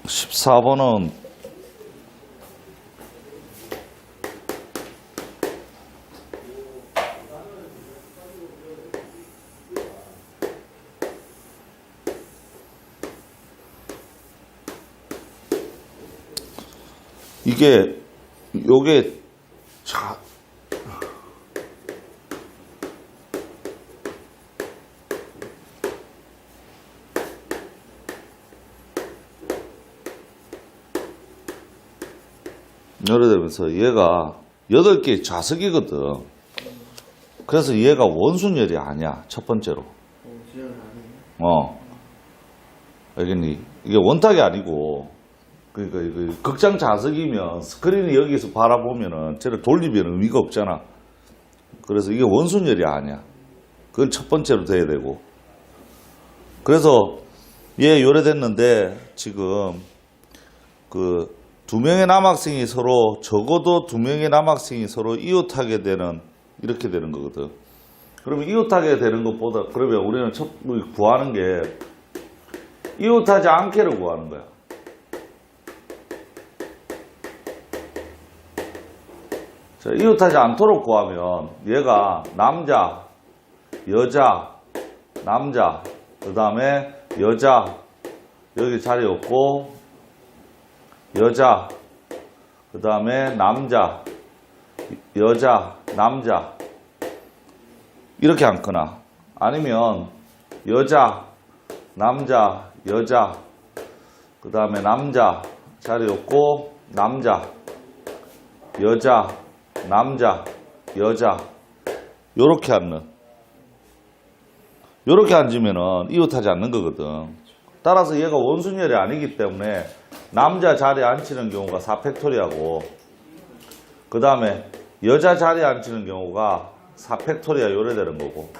14번은 요게 자 예를 들면서 얘가 8개의 좌석이거든. 그래서 얘가 원순열이 아니야, 첫 번째로. 알겠니? 이게 원탁이 아니고, 그러니까 이거 극장 좌석이면 스크린이 여기서 바라보면은 쟤를 돌리면 의미가 없잖아. 그래서 이게 원순열이 아니야. 그건 첫 번째로 돼야 되고. 그래서 얘 요래됐는데 지금 두 명의 남학생이 서로, 적어도 두 명의 남학생이 서로 이웃하게 되는, 이렇게 되는 거거든. 그러면 이웃하게 되는 것보다, 그러면 우리는 구하는 게 이웃하지 않게를 구하는 거야. 자, 이웃하지 않도록 구하면 얘가 남자, 여자, 남자, 그 다음에 여자, 여기 자리 없고, 여자, 그 다음에 남자, 여자, 남자 이렇게 앉거나, 아니면 여자, 남자, 여자, 그 다음에 남자, 자리 없고, 남자, 여자, 남자, 여자 요렇게 앉는, 요렇게 앉으면은 이웃하지 않는 거거든. 따라서 얘가 원순열이 아니기 때문에 남자 자리에 앉히는 경우가 4팩토리아고, 그 다음에 여자 자리에 앉히는 경우가 4팩토리아 요래되는 거고,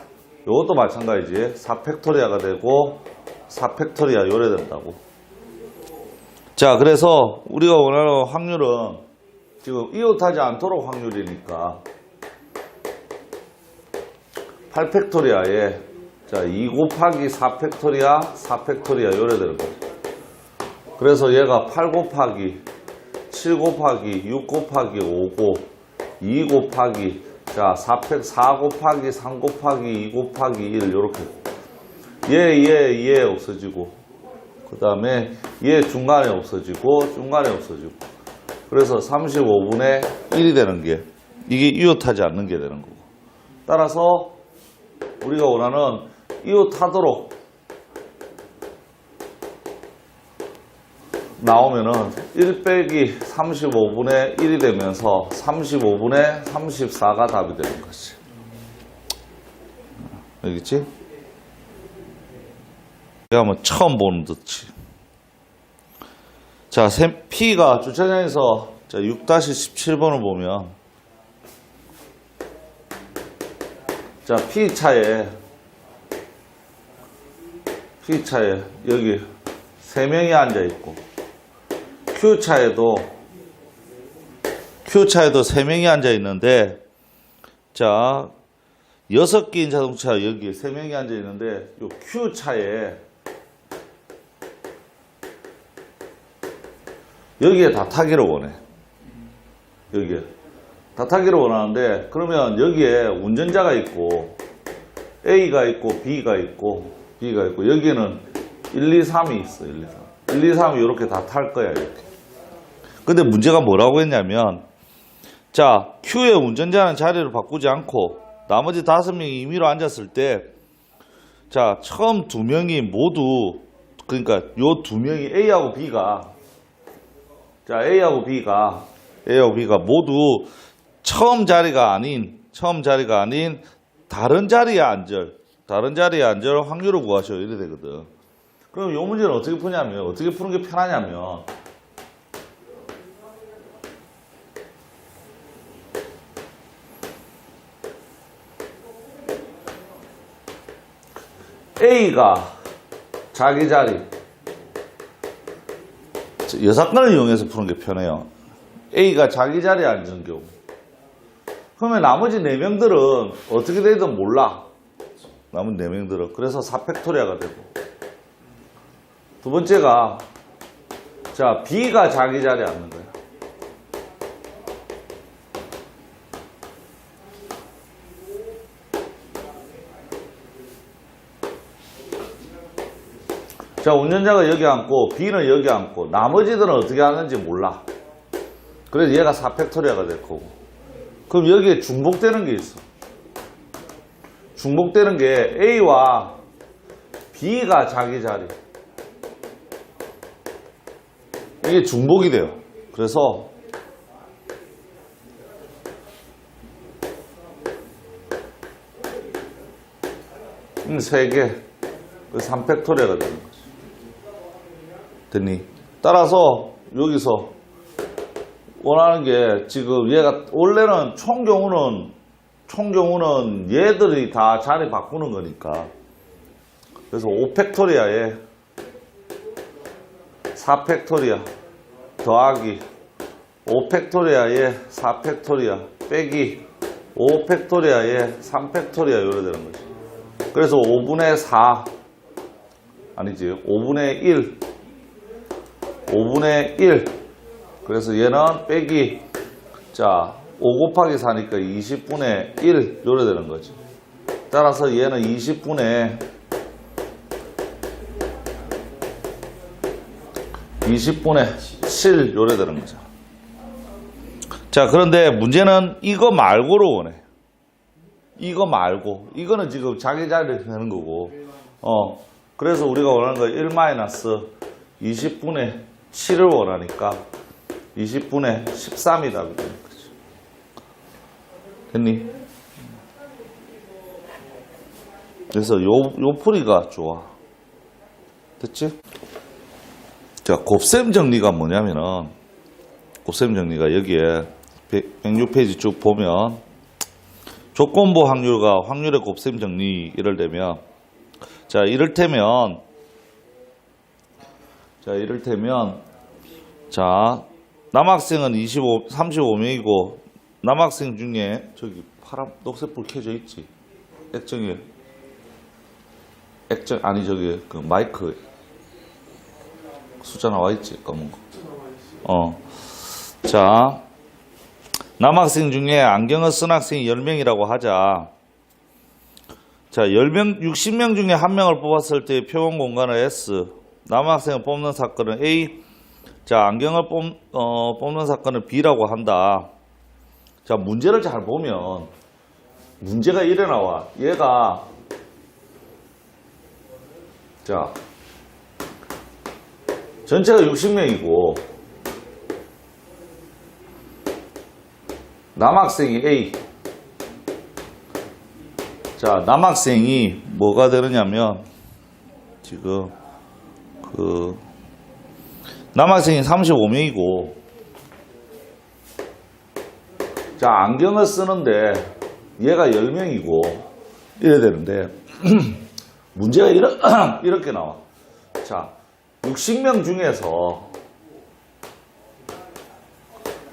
요것도 마찬가지지. 4팩토리아가 되고 4팩토리아 요래된다고. 자, 그래서 우리가 원하는 확률은 지금 이웃하지 않도록 확률이니까 8팩토리아에 자, 2 곱하기 4팩토리아, 4팩토리아 요래되는 거죠. 그래서 얘가 8 곱하기 7 곱하기 6 곱하기 5고 2 곱하기 자 4 곱하기 3 곱하기 2 곱하기 1 이렇게 얘 없어지고, 그 다음에 얘 중간에 없어지고 중간에 없어지고, 그래서 35분의 1이 되는 게 이게 이웃하지 않는 게 되는 거고. 따라서 우리가 원하는 이웃하도록 나오면은 1 빼기 35분의 1이 되면서 35분의 34가 답이 되는 거지. 알겠지? 내가 뭐 처음 보는 듯이. 자, P가 주차장에서 6-17번을 보면, 자, P차에 여기 3명이 앉아있고, Q차에도 3명이 앉아있는데, 자, 6개인 자동차 여기 3명이 앉아있는데, 요 Q차에 여기에 다 타기를 원해. 여기에 다 타기를 원하는데, 그러면 여기에 운전자가 있고 A가 있고 B가 있고 여기에는 1, 2, 3이 있어. 1, 2, 3이 이렇게 다 탈 거야. 이렇게. 근데 문제가 뭐라고 했냐면, 자, Q의 운전자는 자리를 바꾸지 않고 나머지 5명이 임의로 앉았을 때, 자, 처음 2명이 모두, 그러니까 요 2명이 A하고 B가, 자, A하고 B가 모두 처음 자리가 아닌 다른 자리에 앉을 확률을 구하셔. 이래 되거든. 그럼 이 문제는 어떻게 푸냐면, 어떻게 푸는 게 편하냐면, A가 자기 자리, 여사건을 이용해서 푸는 게 편해요. A가 자기 자리에 앉은 경우. 그러면 나머지 4명들은 어떻게 되든 몰라. 남은 4명들은. 그래서 4팩토리아가 되고. 두 번째가 자, B가 자기 자리에 앉는 거야. 자, 운전자가 여기 앉고 B는 여기 앉고 나머지들은 어떻게 하는지 몰라. 그래서 얘가 4팩토리아가 될 거고. 그럼 여기에 중복되는 게 있어. 중복되는 게 A와 B가 자기 자리. 이게 중복이 돼요. 그래서 세 개, 3팩토리아가 되는 거지. 됐니? 따라서 여기서 원하는 게 지금 얘가 원래는 총 경우는 얘들이 다 자리 바꾸는 거니까. 그래서 5팩토리아에 4팩토리아 더하기 5팩토리아에 4팩토리아 빼기 5팩토리아에 3팩토리아 요래 되는 거지. 그래서 5분의 4 아니지 5분의 1 5분의 1 그래서 얘는 빼기 자 5 곱하기 4니까 20분의 1 요래 되는 거지. 따라서 얘는 20분의 7 요래 되는 거죠. 자, 그런데 문제는 이거 말고로 원해. 이거 말고. 이거는 지금 자기 자리를 되는 거고. 그래서 우리가 원하는 거 1-20분의 7을 원하니까 20분의 13이 답이 되는 거죠. 됐니? 그래서 요 풀이가 좋아. 됐지? 자, 곱셈 정리가 뭐냐면은, 곱셈 정리가 여기에 106페이지 쭉 보면, 조건부 확률과 확률의 곱셈 정리, 이럴때면, 자, 이를테면, 자, 남학생은 35명이고, 남학생 중에, 저기, 파란, 녹색불 켜져 있지? 아니, 저기, 그 마이크, 숫자 나와 있지, 검은 거. 자, 남학생 중에 안경을 쓴 학생이 10명이라고 하자. 자, 60명 중에 1명을 뽑았을 때 표본 공간은 S. 남학생을 뽑는 사건은 A. 자, 안경을 뽑는 사건은 B라고 한다. 자, 문제를 잘 보면, 문제가 이래 나와. 얘가, 자, 전체가 60명이고 남학생이 A. 자, 남학생이 뭐가 되느냐면 지금 남학생이 35명이고 자, 안경을 쓰는데 얘가 10명이고 이래야 되는데 문제가 이렇게 나와. 자, 60명 중에서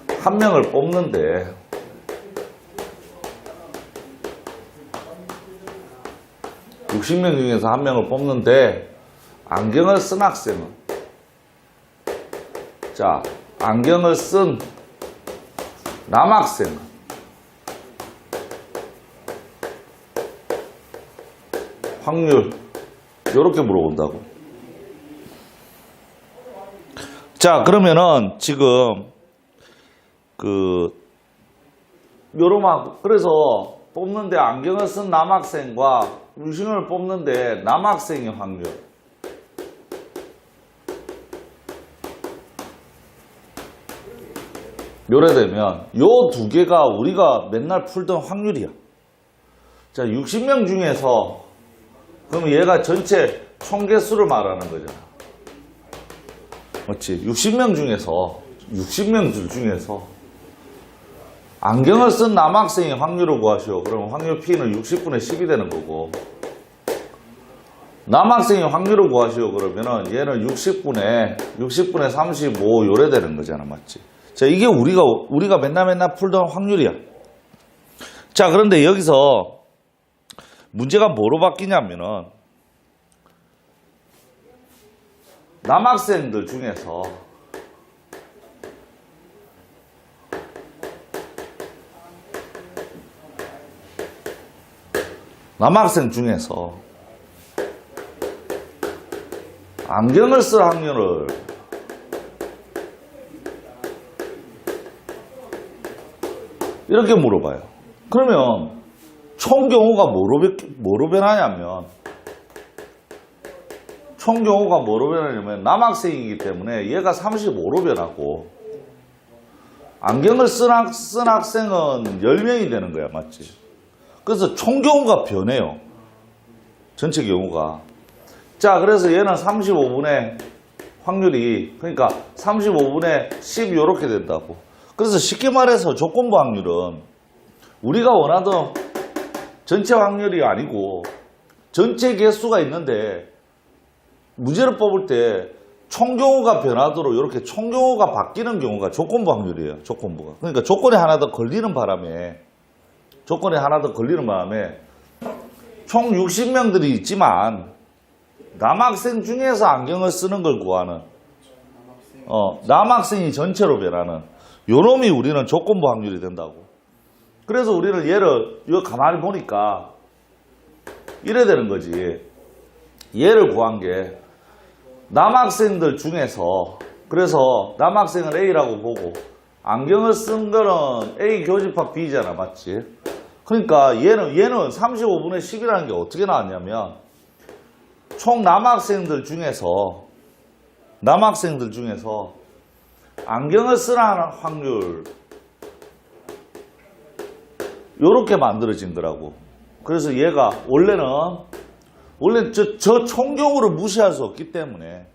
1명을 뽑는데 60명 중에서 1명을 뽑는데 안경을 쓴 학생은 자, 안경을 쓴 남학생은 확률 이렇게 물어본다고. 자, 그러면은 지금 그래서 뽑는데 안경을 쓴 남학생과 유심을 뽑는데 남학생의 확률 요래되면 요 두 개가 우리가 맨날 풀던 확률이야. 자, 60명 중에서 그러면 얘가 전체 총 개수를 말하는 거잖아. 맞지? 60명 중에서 안경을 쓴 남학생의 확률을 구하시오. 그러면 확률 P는 60분의 10이 되는 거고 남학생의 확률을 구하시오. 그러면은 얘는 60분의 35 요래 되는 거잖아. 맞지? 자, 이게 우리가 맨날 풀던 확률이야. 자, 그런데 여기서 문제가 뭐로 바뀌냐면은 남학생들 중에서 남학생 중에서 안경을 쓸 확률을 이렇게 물어봐요. 그러면 총 경우가 뭐로 변하냐면 남학생이기 때문에 얘가 35로 변하고 안경을 쓴 학생은 10명이 되는 거야. 맞지? 그래서 총 경우가 변해요. 전체 경우가. 자, 그래서 얘는 35분의 확률이, 그러니까 35분의 10 이렇게 된다고. 그래서 쉽게 말해서 조건부 확률은 우리가 원하던 전체 확률이 아니고 전체 개수가 있는데 문제를 뽑을 때 총 경우가 변하도록 이렇게 총 경우가 바뀌는 경우가 조건부 확률이에요. 조건부가. 그러니까 조건이 하나 더 걸리는 바람에 총 60명들이 있지만 남학생 중에서 안경을 쓰는 걸 구하는 남학생이 전체로 변하는 요놈이 우리는 조건부 확률이 된다고. 그래서 우리는 얘를 이거 가만히 보니까 이래 되는 거지. 얘를 구한 게 남학생들 중에서, 그래서 남학생은 A라고 보고 안경을 쓴 거는 A 교집합 B잖아. 맞지? 그러니까 얘는 35분의 10이라는 게 어떻게 나왔냐면 총 남학생들 중에서 안경을 쓰는 확률 요렇게 만들어진 거라고. 그래서 얘가 원래 저 총경우를 무시할 수 없기 때문에,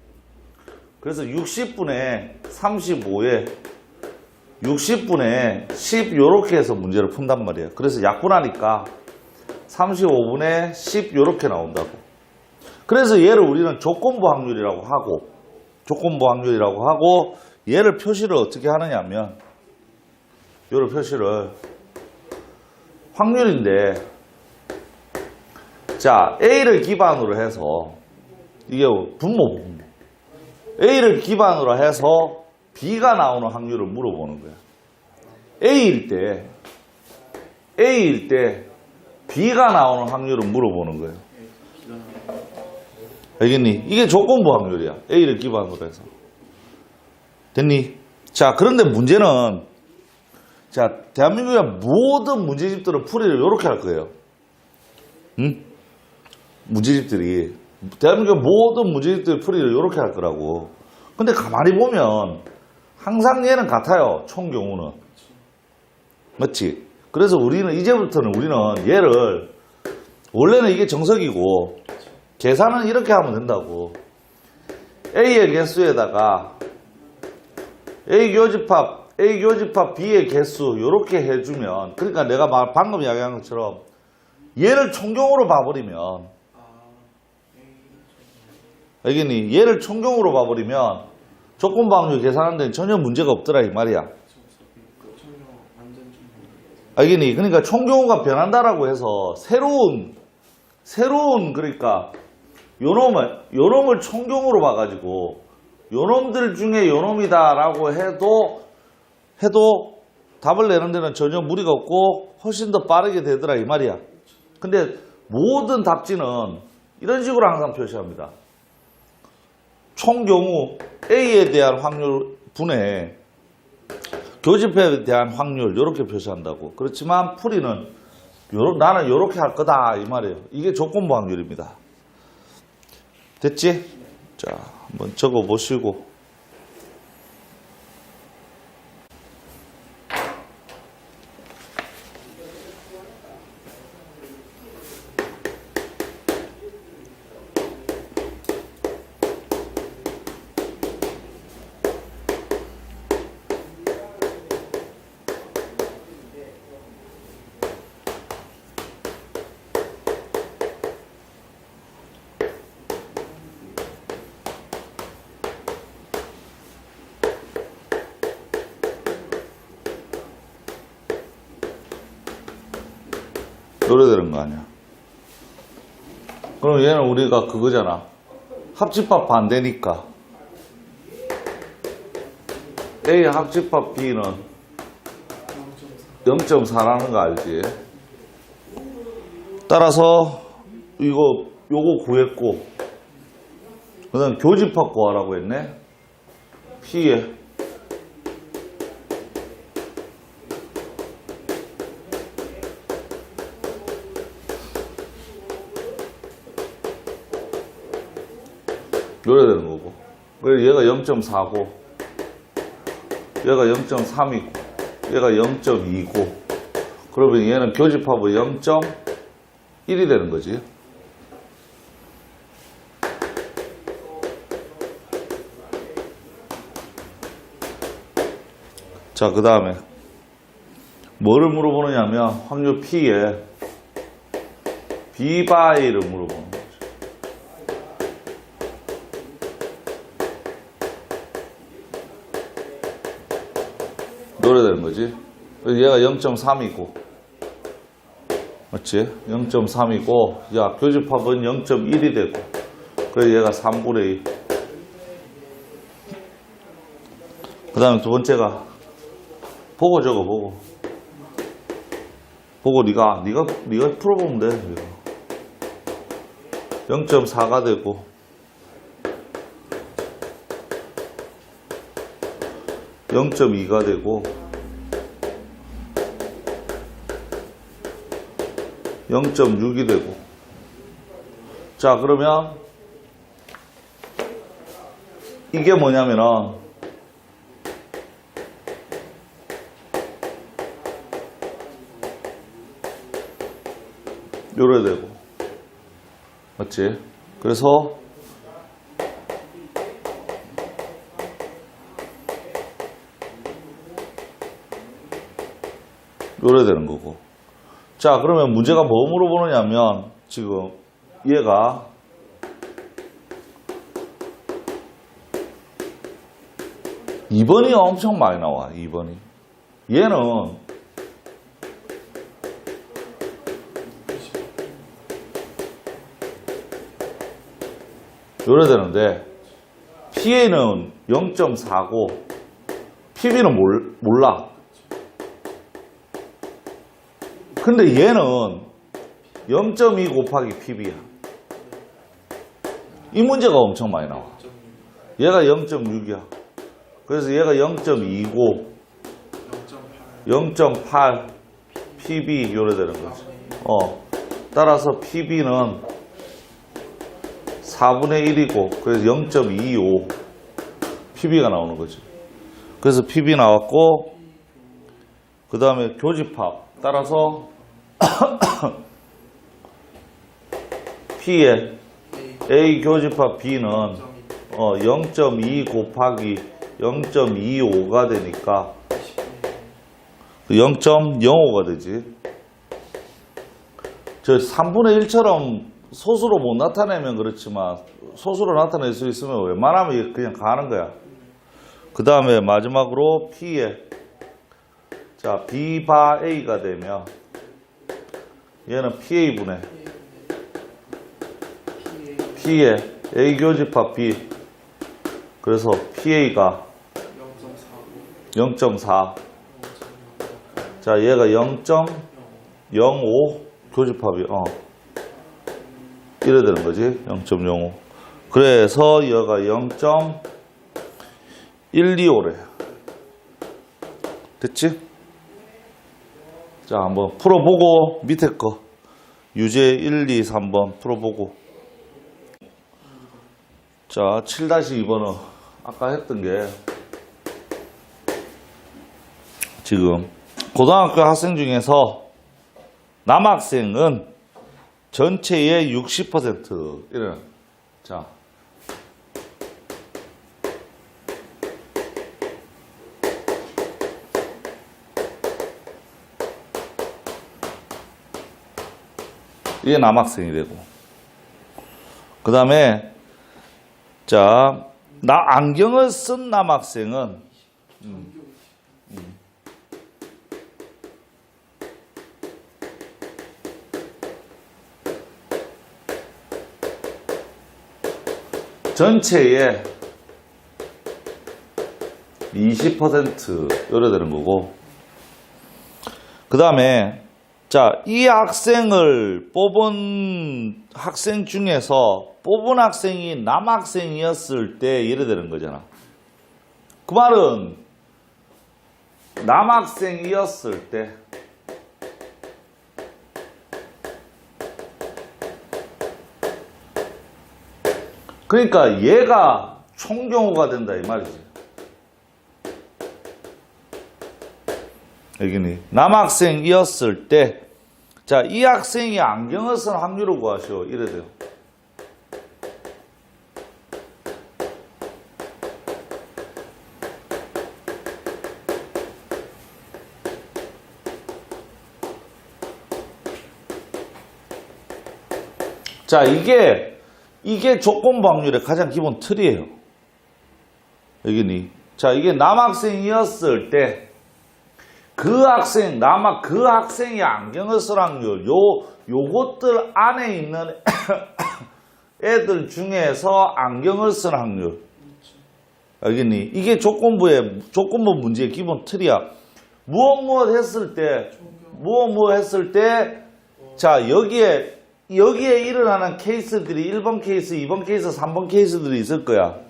그래서 60분의 35에 60분의 10 요렇게 해서 문제를 푼단 말이에요. 그래서 약분하니까 35분의 10 요렇게 나온다고. 그래서 얘를 우리는 조건부 확률이라고 하고 얘를 표시를 어떻게 하느냐 하면 얘를 표시를 확률인데, 자, A를 기반으로 해서 이게 분모 A를 기반으로 해서 B가 나오는 확률을 물어보는 거야. A일 때 B가 나오는 확률을 물어보는 거예요. 알겠니? 이게 조건부 확률이야. A를 기반으로 해서. 됐니? 자, 그런데 문제는, 자, 대한민국의 모든 문제집들은 풀이를 이렇게 할 거예요. 응? 문제집들이. 대한민국의 모든 문제집들이 풀이를 이렇게 할 거라고. 근데 가만히 보면 항상 얘는 같아요. 총 경우는. 맞지? 그래서 이제부터는 우리는 얘를, 원래는 이게 정석이고 계산은 이렇게 하면 된다고. A의 개수에다가 A 교집합 B의 개수 이렇게 해주면, 그러니까 내가 방금 이야기한 것처럼 얘를 총경으로 봐버리면, 알겠니? 얘를 총경으로 봐버리면 조건부 확률 계산하는 데는 전혀 문제가 없더라 이 말이야. 알겠니? 그러니까 총경우가 변한다라고 해서 새로운 그러니까 요놈을 총경으로 봐가지고 요놈들 중에 요놈이다라고 해도 답을 내는 데는 전혀 무리가 없고 훨씬 더 빠르게 되더라 이 말이야. 근데 모든 답지는 이런 식으로 항상 표시합니다. 총 경우 A에 대한 확률 분의 교집합에 대한 확률 이렇게 표시한다고. 그렇지만 풀이는 나는 이렇게 할 거다 이 말이에요. 이게 조건부 확률입니다. 됐지? 자, 한번 적어 보시고. 노래되는 거 아니야. 그럼 얘는 우리가 그거잖아. 합집합 반대니까 A 합집합 B는 0.4라는 거 알지? 따라서 요거 구했고, 그 다음 교집합 구하라고 했네. P에 요래 되는 거고. 그래서 얘가 0.4고, 얘가 0.3이고, 얘가 0.2고, 그러면 얘는 교집합은 0.1이 되는 거지. 자, 그 다음에 뭐를 물어보느냐면 확률 P에 B 바이를 물어보는 거죠. 노래되는 거지. 얘가 0.3이고, 맞지? 0.3이고, 야, 교집합은 0.1이 되고, 그래서 얘가 3분의 2. 그 다음에 두 번째가 보고 적어, 보고. 보고 네가 풀어보면 돼. 0.4가 되고, 0.2가 되고, 0.6이 되고. 자, 그러면 이게 뭐냐면은 요래 되고, 맞지? 그래서 요래 되는 거고. 자, 그러면 문제가 뭐 물어보느냐면 지금 얘가 2번이 엄청 많이 나와. 2번이. 얘는 요래 되는데 PA는 0.4고 PB는 몰라. 근데 얘는 0.2 곱하기 PB야. 이 문제가 엄청 많이 나와. 얘가 0.6이야. 그래서 얘가 0.2고 0.8 PB 요래 되는 거지. 따라서 PB는 4분의 1이고, 그래서 0.25 PB가 나오는 거지. 그래서 PB 나왔고, 그 다음에 교집합. 따라서 P에 A 교집합 B는 0.2 곱하기 0.25가 되니까 0.05가 되지. 저 3분의 1처럼 소수로 못 나타내면 그렇지만 소수로 나타낼 수 있으면 웬만하면 그냥 가는 거야. 그 다음에 마지막으로 P에 자 B 바 A가 되면 얘는 PA분의 P에 A 교집합 B, 그래서 PA가 0.4. 자, 얘가 0.05 교집합이 이래 되는 거지. 0.05. 그래서 얘가 0.125래. 됐지? 자, 한번 풀어보고 밑에 거 유제 1, 2, 3번 풀어보고. 자, 7-2번은 아까 했던 게 지금 고등학교 학생 중에서 남학생은 전체의 60% 이런. 자, 이게 남학생이 되고, 그 다음에 자, 안경을 쓴 남학생은 전체의 20% 요래 되는 거고, 그 다음에 자, 이 학생을 뽑은 학생 중에서 뽑은 학생이 남학생이었을 때 이래 되는 거잖아. 그 말은 남학생이었을 때 그러니까 얘가 총경호가 된다 이 말이지. 여기니 남학생이었을 때 자, 이 학생이 안경을 쓴 확률을 구하시오. 이래 돼요. 자, 이게 조건부 확률의 가장 기본 틀이에요. 여기니. 자, 이게 남학생이었을 때 그 학생이 안경을 쓸 확률, 요것들 안에 있는 애들 중에서 안경을 쓴 확률. 알겠니? 이게 조건부 문제의 기본 틀이야. 무엇 했을 때, 자, 여기에 일어나는 케이스들이 1번 케이스, 2번 케이스, 3번 케이스들이 있을 거야.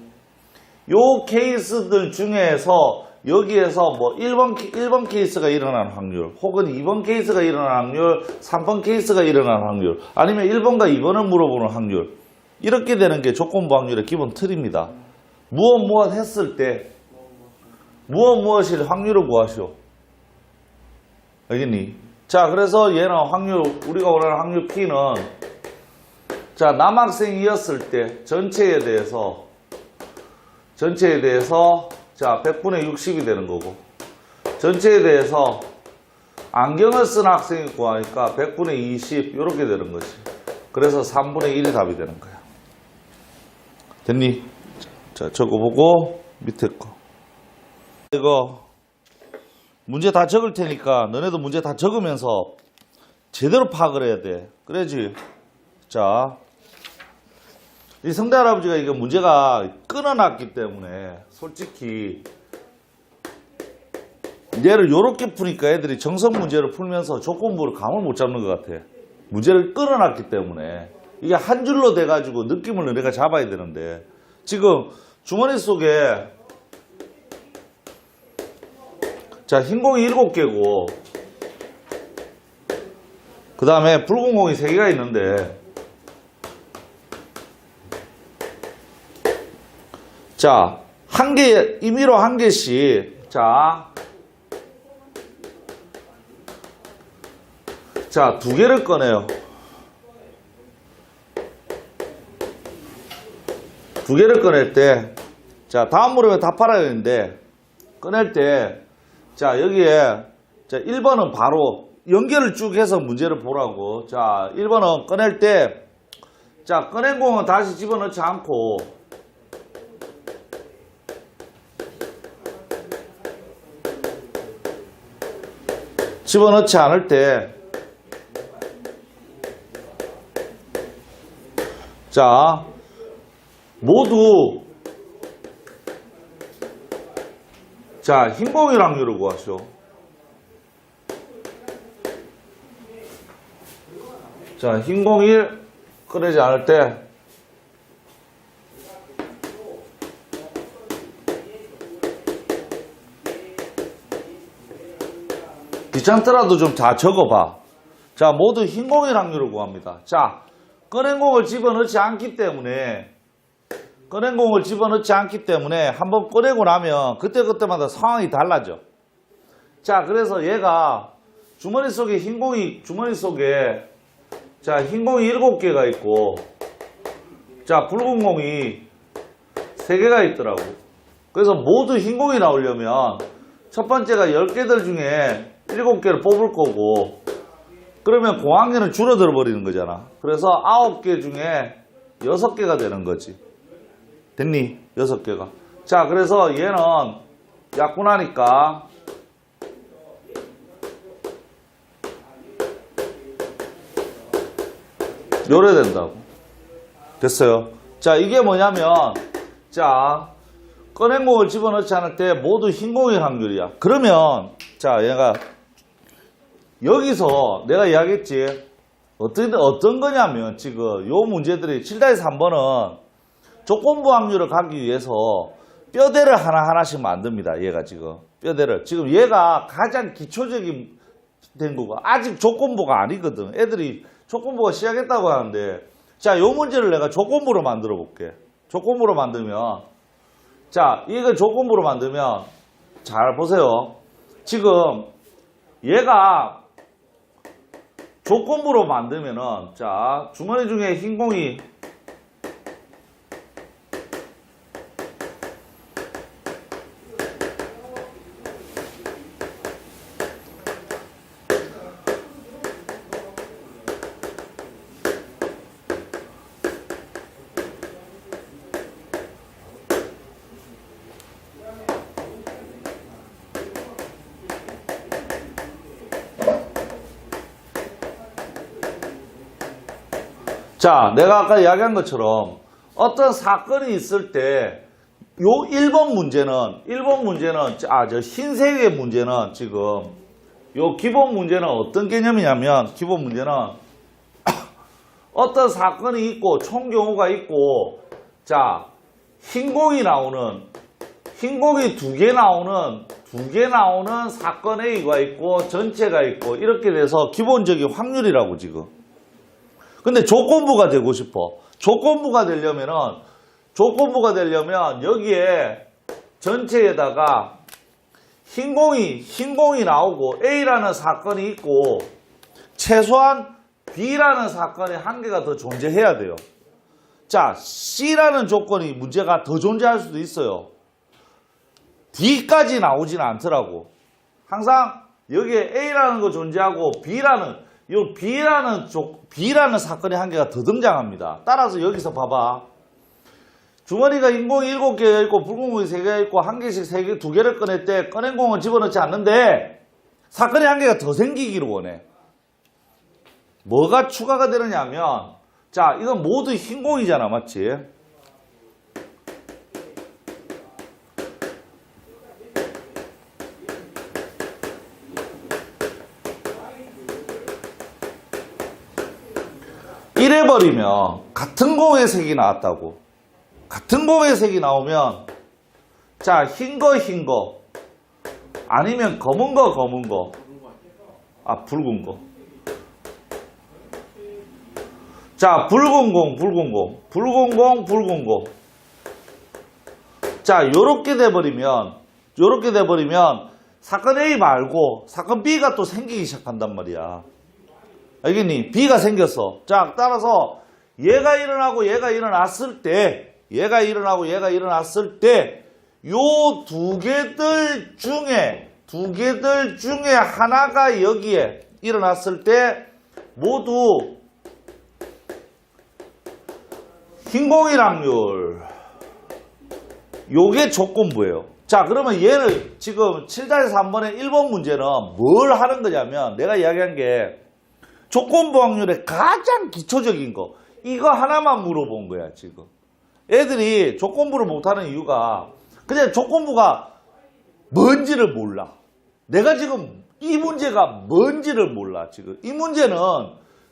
요 케이스들 중에서 여기에서 뭐 1번 케이스가 일어나는 확률, 혹은 2번 케이스가 일어나는 확률, 3번 케이스가 일어나는 확률, 아니면 1번과 2번을 물어보는 확률. 이렇게 되는 게 조건부 확률의 기본 틀입니다. 무엇 했을 때, 무엇일 확률을 구하시오. 알겠니? 자, 그래서 얘는 확률, 우리가 원하는 확률 P는, 자, 남학생이었을 때 전체에 대해서 자, 100분의 60이 되는 거고, 전체에 대해서 안경을 쓴 학생이 구하니까 100분의 20 이렇게 되는 거지. 그래서 3분의 1이 답이 되는 거야. 됐니? 자, 적어보고 밑에 거. 이거 문제 다 적을 테니까 너네도 문제 다 적으면서 제대로 파악을 해야 돼. 그래야지. 자, 이 성대 할아버지가 이거 문제가 끊어놨기 때문에 솔직히 얘를 요렇게 푸니까 애들이 정석 문제를 풀면서 조건부를 감을 못 잡는 것 같아. 문제를 끊어놨기 때문에 이게 한 줄로 돼가지고 느낌을 너네가 잡아야 되는데 지금 주머니 속에 자, 흰 공이 7개고 그 다음에 붉은 공이 3개가 있는데 자, 임의로 한 개씩 자, 2개를 꺼내요. 2개를 꺼낼 때 자, 다음 물음에 다 팔아야 되는데 꺼낼 때 자, 여기에 자, 1번은 바로 연결을 쭉 해서 문제를 보라고. 자, 1번은 꺼낼 때 자, 꺼낸 공은 다시 집어넣지 않고 집어넣지 않을 때 자, 모두 자, 흰 공일 확률을 구하시오. 자, 흰 공일 꺼내지 않을 때 귀찮더라도 좀 다 적어봐. 자, 모두 흰 공일 확률을 구합니다. 자, 꺼낸 공을 집어넣지 않기 때문에 한번 꺼내고 나면 그때그때마다 상황이 달라져. 자, 그래서 얘가 주머니 속에 흰 공이 자, 흰 공이 7개가 있고 자, 붉은 공이 3개가 있더라고. 그래서 모두 흰 공이 나오려면 첫 번째가 10개들 중에 7개를 뽑을 거고 그러면 공항계는 줄어들어 버리는 거잖아. 그래서 9개 중에 6개가 되는 거지. 됐니? 6개가. 자, 그래서 얘는 약분하니까 요래 된다고. 됐어요? 자, 이게 뭐냐면 자, 꺼낸 공을 집어넣지 않을 때 모두 흰 공일 확률이야. 그러면 자, 얘가 여기서 내가 이야기했지. 어떤 거냐면 지금 요 문제들이 7-3번은 조건부 확률을 가기 위해서 뼈대를 하나하나씩 만듭니다. 얘가 지금. 뼈대를. 지금 얘가 가장 기초적인 된 거고 아직 조건부가 아니거든. 애들이 조건부가 시작했다고 하는데 자, 요 문제를 내가 조건부로 만들어 볼게. 조건부로 만들면 자, 이거 조건부로 만들면 잘 보세요. 지금 얘가 조건부로 만들면은 자, 주머니 중에 흰 공이 자, 내가 아까 이야기한 것처럼 어떤 사건이 있을 때 요 1번 문제는 저 흰색의 문제는 지금 요 기본 문제는 어떤 개념이냐면 기본 문제는 어떤 사건이 있고 총 경우가 있고 자, 흰 공이 두 개 나오는 사건 A가 있고 전체가 있고 이렇게 돼서 기본적인 확률이라고 지금. 근데 조건부가 되고 싶어. 조건부가 되려면 여기에 전체에다가 흰 공이 나오고 A라는 사건이 있고 최소한 B라는 사건이 한 개가 더 존재해야 돼요. 자, C라는 조건이 문제가 더 존재할 수도 있어요. D까지 나오지는 않더라고. 항상 여기에 A라는 거 존재하고 B라는 사건이 한 개가 더 등장합니다. 따라서 여기서 봐봐. 주머니가 흰공이 7개가 있고 붉은공이 3개가 있고 한 개씩 2개를 꺼냈대. 꺼낸 공은 집어넣지 않는데 사건이 한 개가 더 생기기를 원해. 뭐가 추가가 되느냐면 자, 이건 모두 흰공이잖아. 맞지? 이래버리면 같은 공의 색이 나왔다고. 같은 공의 색이 나오면 자, 흰 거 아니면 검은 거 붉은 거. 자, 붉은 공. 자, 요렇게 돼버리면 사건 A 말고 사건 B가 또 생기기 시작한단 말이야. 알겠니? B가 생겼어. 자, 따라서 얘가 일어나고 얘가 일어났을 때 요 두 개들 중에 하나가 여기에 일어났을 때 모두 흰공일 확률. 요게 조건부예요. 자, 그러면 얘를 지금 7-3번의 1번 문제는 뭘 하는 거냐면 내가 이야기한 게 조건부 확률의 가장 기초적인 거 이거 하나만 물어본 거야. 지금 애들이 조건부를 못하는 이유가 그냥 조건부가 뭔지를 몰라. 내가 지금 이 문제가 뭔지를 몰라. 지금 이 문제는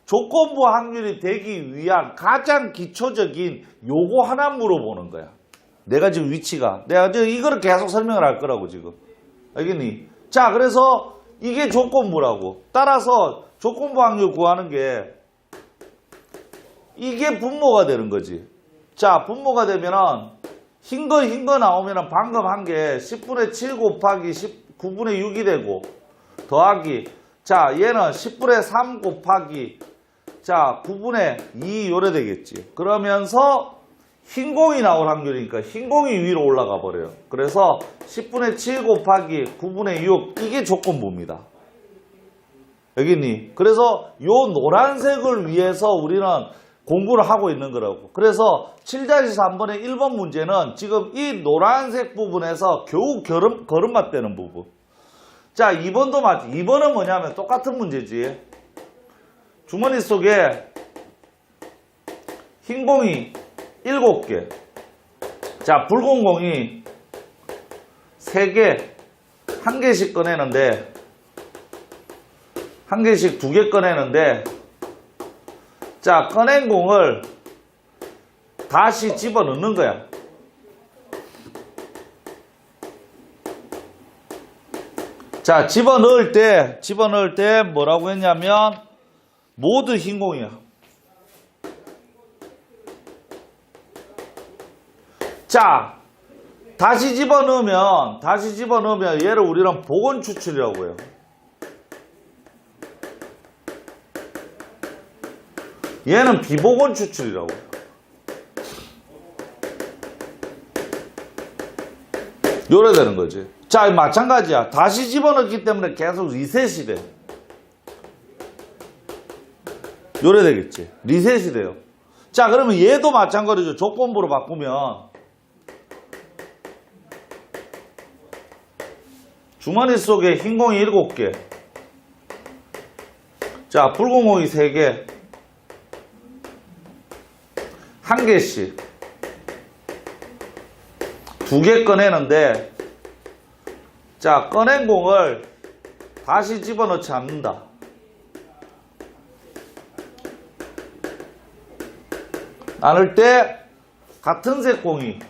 조건부 확률이 되기 위한 가장 기초적인 요거 하나 물어보는 거야. 내가 지금 위치가 내가 지금 이거를 계속 설명을 할 거라고 지금. 알겠니? 자, 그래서 이게 조건부라고. 따라서 조건부 확률 구하는 게 이게 분모가 되는 거지. 자, 분모가 되면은 흰 거 나오면은 방금 한 게 10분의 7 곱하기 9분의 6이 되고 더하기 자, 얘는 10분의 3 곱하기 자, 9분의 2 요래 되겠지. 그러면서 흰 공이 나올 확률이니까 흰 공이 위로 올라가 버려요. 그래서 10분의 7 곱하기 9분의 6 이게 조건부입니다. 알겠니? 그래서 요 노란색을 위해서 우리는 공부를 하고 있는 거라고. 그래서 7-3번의 1번 문제는 지금 이 노란색 부분에서 겨우 걸음맞대는 부분. 자, 2번도 맞지. 2번은 뭐냐면 똑같은 문제지. 주머니 속에 흰 공이 7개. 자, 붉은 공이 3개. 한 개씩 꺼내는데 한 개씩 2개 꺼내는데, 자, 꺼낸 공을 다시 집어넣는 거야. 자, 집어넣을 때 뭐라고 했냐면, 모두 흰 공이야. 자, 다시 집어넣으면 얘를 우리는 복원 추출이라고 해요. 얘는 비복원 추출이라고 해요. 요래 되는 거지. 자, 마찬가지야. 다시 집어넣기 때문에 계속 리셋이 돼. 요래 되겠지. 리셋이 돼요. 자, 그러면 얘도 마찬가지죠. 조건부로 바꾸면 주머니 속에 흰 공이 7개. 자, 붉은 공이 3개. 1개씩. 2개 꺼내는데, 자, 꺼낸 공을 다시 집어넣지 않는다. 나눌 때 같은 색 공이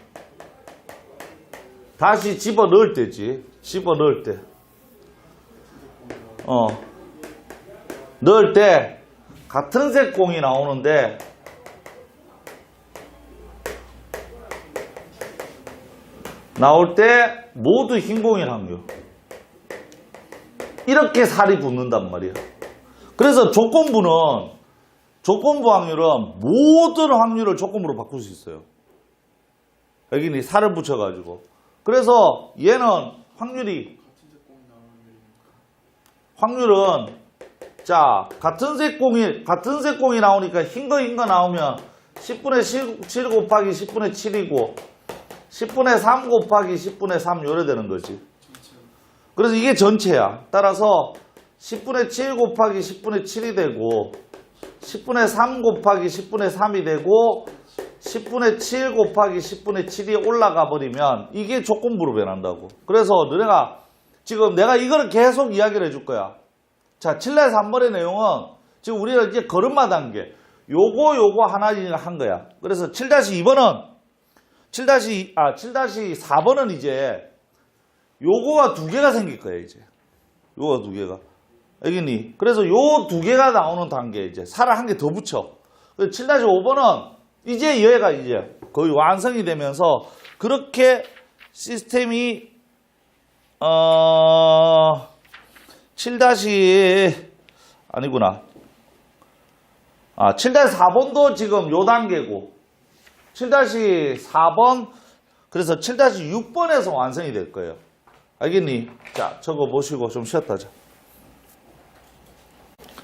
다시 집어넣을 때지. 집어넣을 때. 넣을 때 같은 색 공이 나오는데, 나올 때 모두 흰 공일 확률. 이렇게 살이 붙는단 말이야. 그래서 조건부 확률은 모든 확률을 조건부로 바꿀 수 있어요. 여기는 살을 붙여가지고. 그래서 얘는 확률은 자, 같은 색 공이 나오니까 흰 거 나오면 10분의 7 곱하기 10분의 7이고 10분의 3 곱하기 10분의 3 요래 되는 거지. 그래서 이게 전체야. 따라서 10분의 7 곱하기 10분의 7이 되고 10분의 3 곱하기 10분의 3이 되고 10분의 7 곱하기 10분의 7이 올라가 버리면 이게 조건부로 변한다고. 그래서 너네가 지금 내가 이거를 계속 이야기를 해줄 거야. 자, 7-3번의 내용은 지금 우리가 이제 걸음마 단계 요거 하나 한 거야. 그래서 7-2번은 7-4번은 이제 요거가 2개가 생길 거야. 이제 요거가 2개가 알겠니? 그래서 요 2개가 나오는 단계 이제 살을 한 개 더 붙여. 7-5번은 이제 얘가 이제 거의 완성이 되면서 그렇게 시스템이 7-4번도 지금 요 단계고 7-4번 그래서 7-6번에서 완성이 될 거예요. 알겠니? 자, 저거 보시고 좀 쉬었다 자.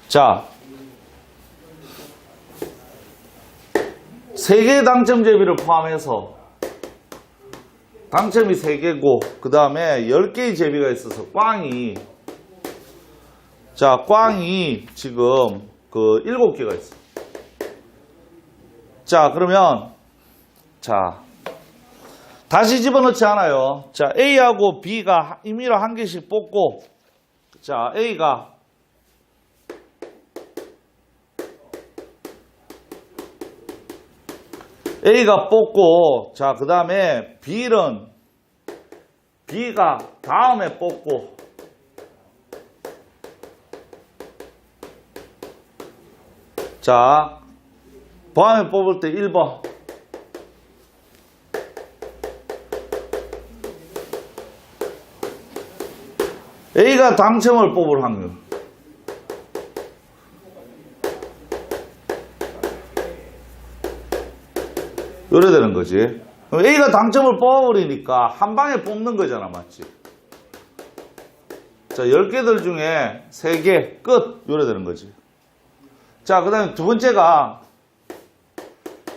자, 3개의 당첨 제비를 포함해서 당첨이 3개고 그 다음에 10개의 제비가 있어서 꽝이 지금 그 7개가 있어. 자, 그러면 자 다시 집어넣지 않아요. 자, A하고 B가 임의로 한 개씩 뽑고 자, A가 뽑고 자, 그 다음에 B가 다음에 뽑고 자, 다음에 뽑을 때 1번 A가 당첨을 뽑을 확률 요래 되는 거지. A가 당첨을 뽑아버리니까 한 방에 뽑는 거잖아. 맞지? 자, 10개들 중에 3개 끝 요래 되는 거지. 자, 그 다음에 두 번째가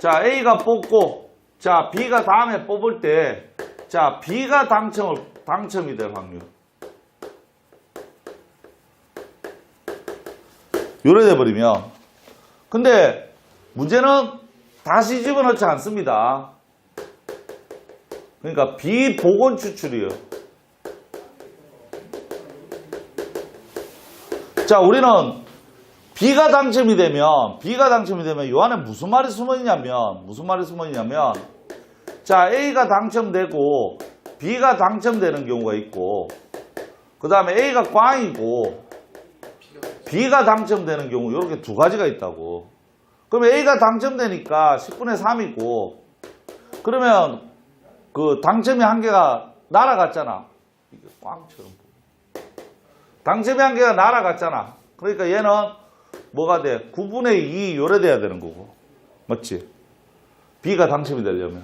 자, A가 뽑고 자, B가 다음에 뽑을 때 자, B가 당첨이 될 확률 요래 돼버리면 근데 문제는 다시 집어넣지 않습니다. 그러니까 비복원 추출이에요. 자, 우리는 B가 당첨이 되면 요 안에 무슨 말이 숨어 있냐면 자, A가 당첨되고 B가 당첨되는 경우가 있고 그 다음에 A가 꽝이고 B가 당첨되는 경우 이렇게 두 가지가 있다고. 그러면 A가 당첨되니까 10분의 3이고 그러면 그 당첨의 한계가 날아갔잖아. 이게 꽝처럼. 당첨의 한계가 날아갔잖아. 그러니까 얘는 뭐가 돼? 9분의 2 요래 돼야 되는 거고. 맞지? B가 당첨이 되려면.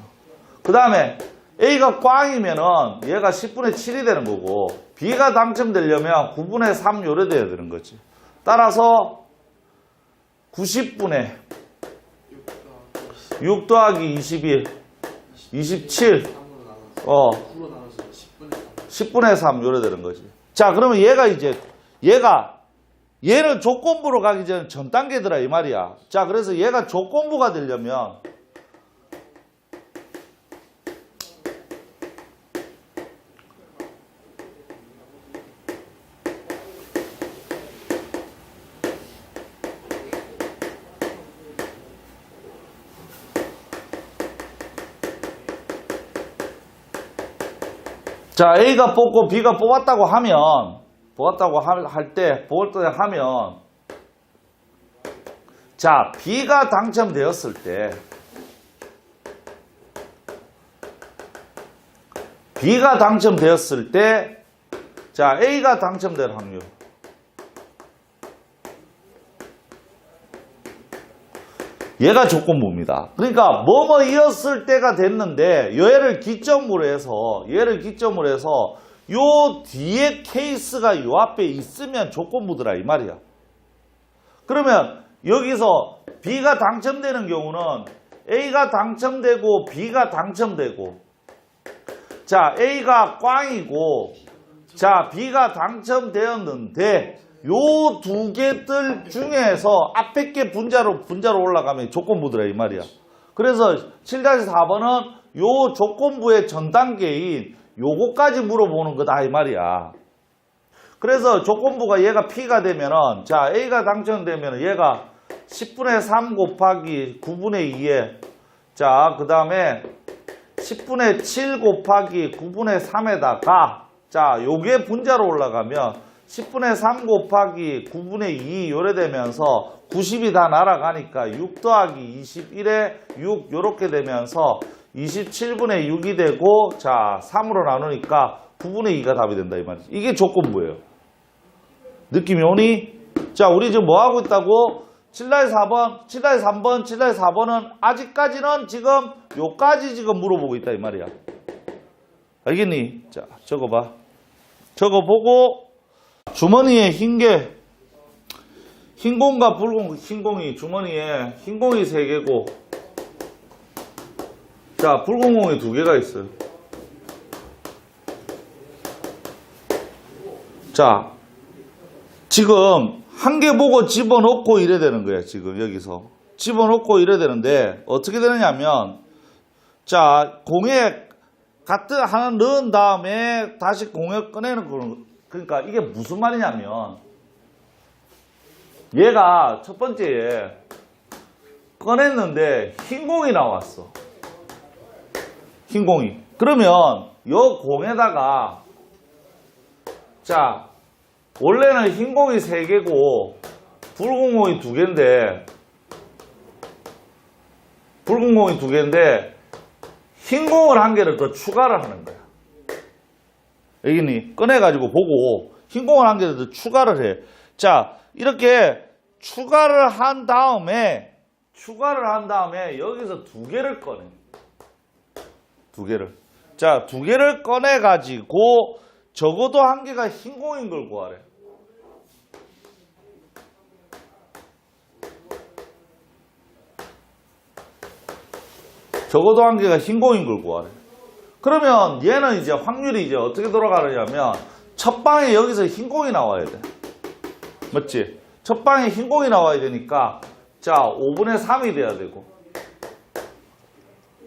그 다음에 A가 꽝이면은 얘가 10분의 7이 되는 거고 B가 당첨되려면 9분의 3 요래 돼야 되는 거지. 따라서 90분의 6 더하기 21 27 10분의 3 요래 되는 거지. 자, 그러면 얘는 조건부로 가기 전에 전 단계더라 이 말이야. 자, 그래서 얘가 조건부가 되려면 자, A가 뽑고 B가 뽑았다고 하면 자, B가 당첨되었을 때 자, A가 당첨될 확률 얘가 조건부입니다. 그러니까 뭐뭐이었을 때가 됐는데 얘를 기점으로 해서 요 뒤에 케이스가 요 앞에 있으면 조건부더라 이 말이야. 그러면 여기서 B가 당첨되는 경우는 A가 당첨되고 B가 당첨되고 자, A가 꽝이고 자, B가 당첨되었는데 요 두 개들 중에서 앞에 게 분자로 올라가면 조건부더라 이 말이야. 그래서 7-4번은 요 조건부의 전 단계인 요거까지 물어보는 거다 이 말이야. 그래서 조건부가 얘가 P가 되면은 자, A가 당첨되면 얘가 10분의 3 곱하기 9분의 2에 자, 그 다음에 10분의 7 곱하기 9분의 3에다가 자, 요게 분자로 올라가면 10분의 3 곱하기 9분의 2 요래 되면서 90이 다 날아가니까 6 더하기 21에 6 요렇게 되면서 27분의 6이 되고 자, 3으로 나누니까 9분의 2가 답이 된다 이 말이지. 이게 조건부예요. 느낌이 오니? 자, 우리 지금 뭐 하고 있다고? 7-4번, 7-3번, 7-4번은 아직까지는 지금 요까지 지금 물어보고 있다 이 말이야. 알겠니? 자, 적어봐. 적어보고 주머니에 흰 공과 붉은 흰 공이 주머니에 흰 공이 3개고 자, 붉은 공이 2개가 있어요. 자, 지금 한 개 보고 집어넣고 이래 되는 거야. 지금 여기서 집어넣고 이래 되는데 어떻게 되느냐면 자, 공에 같은 하나 넣은 다음에 다시 공에 꺼내는 거는 그러니까 이게 무슨 말이냐면 얘가 첫 번째에 꺼냈는데 흰 공이 나왔어. 흰 공이. 그러면 요 공에다가 자, 원래는 흰 공이 3개고 붉은 공이 2개인데 흰 공을 1개를 더 추가를 하는 거야. 알겠니? 꺼내가지고 보고 흰 공을 1개를 더 추가를 해. 자, 이렇게 추가를 한 다음에 여기서 2개를 꺼내. 2개를. 자, 2개를 꺼내가지고 적어도 1개가 흰 공인 걸 구하래. 적어도 1개가 흰 공인 걸 구하래. 그러면 얘는 이제 확률이 이제 어떻게 돌아가느냐면 첫 방에 여기서 흰 공이 나와야 돼. 맞지? 첫 방에 흰 공이 나와야 되니까 자, 5분의 3이 돼야 되고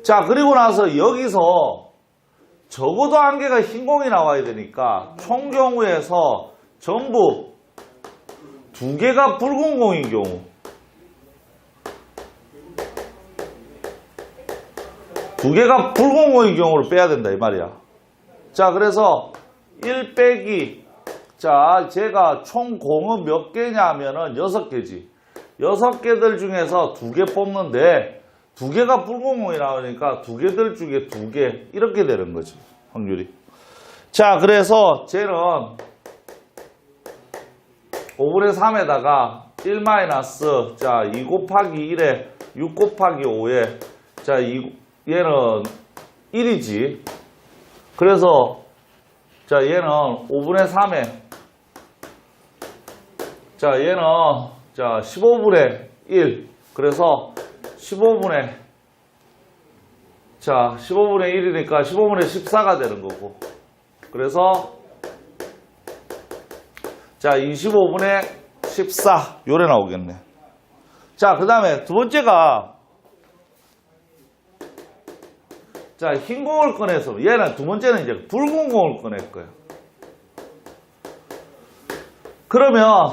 자, 그리고 나서 여기서 적어도 1개가 흰 공이 나와야 되니까 총 경우에서 전부 두 개가 붉은 공인 경우. 두 개가 붉은 공인 경우를 빼야 된다 이 말이야. 자, 그래서 1 빼기, 자, 제가 총 공은 몇 개냐 하면은 6개지. 6개들 중에서 2개 뽑는데 2개가 붉은 공이 나오니까 2개들 중에 2개 이렇게 되는 거지, 확률이. 자, 그래서 쟤는 5분의 3에다가 1 마이너스, 자, 2 곱하기 1에 6 곱하기 5에, 자, 얘는 1이지. 그래서, 자, 얘는 5분의 3에, 자, 얘는, 자, 15분의 1. 그래서 15분의, 자, 15분의 1이니까 15분의 14가 되는 거고. 그래서, 자, 25분의 14. 요래 나오겠네. 자, 그 다음에 두 번째가, 자, 흰 공을 꺼내서, 얘는 두 번째는 이제 붉은 공을 꺼낼 거예요. 그러면,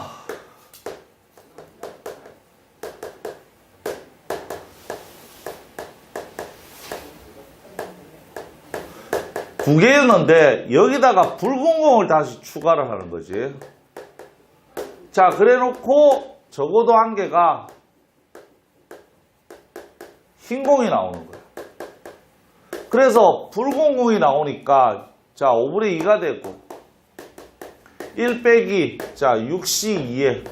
두 개였는데, 여기다가 붉은 공을 다시 추가를 하는 거지. 자, 그래 놓고, 적어도 한 개가 흰 공이 나오는 거예요. 그래서 붉은 공이 나오니까, 자, 5분의 2가 되고, 1 빼기, 자, 6C2에,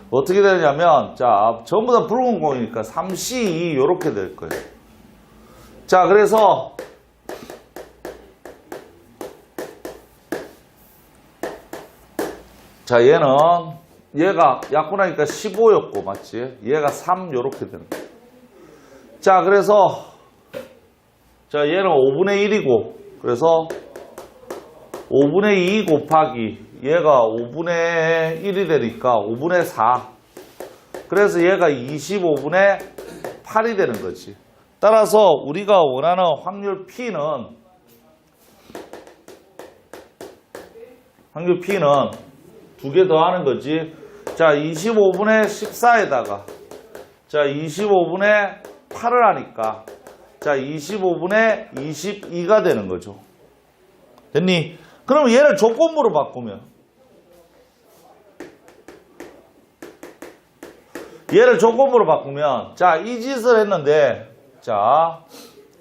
어떻게 되냐면, 자, 전부 다 붉은 공이니까 3C2 요렇게 될 거예요. 자, 그래서, 자, 얘가 약분하니까 15였고, 맞지? 얘가 3 요렇게 되는 거예요. 자, 그래서, 자, 얘는 5분의 1이고, 그래서 5분의 2 곱하기, 얘가 5분의 1이 되니까 5분의 4. 그래서 얘가 25분의 8이 되는 거지. 따라서 우리가 원하는 확률 P는 두 개 더 하는 거지. 자, 25분의 14에다가, 자, 25분의 8을 하니까, 자, 25분의 22가 되는 거죠. 됐니? 그럼 얘를 조건부로 바꾸면, 자, 이 짓을 했는데, 자,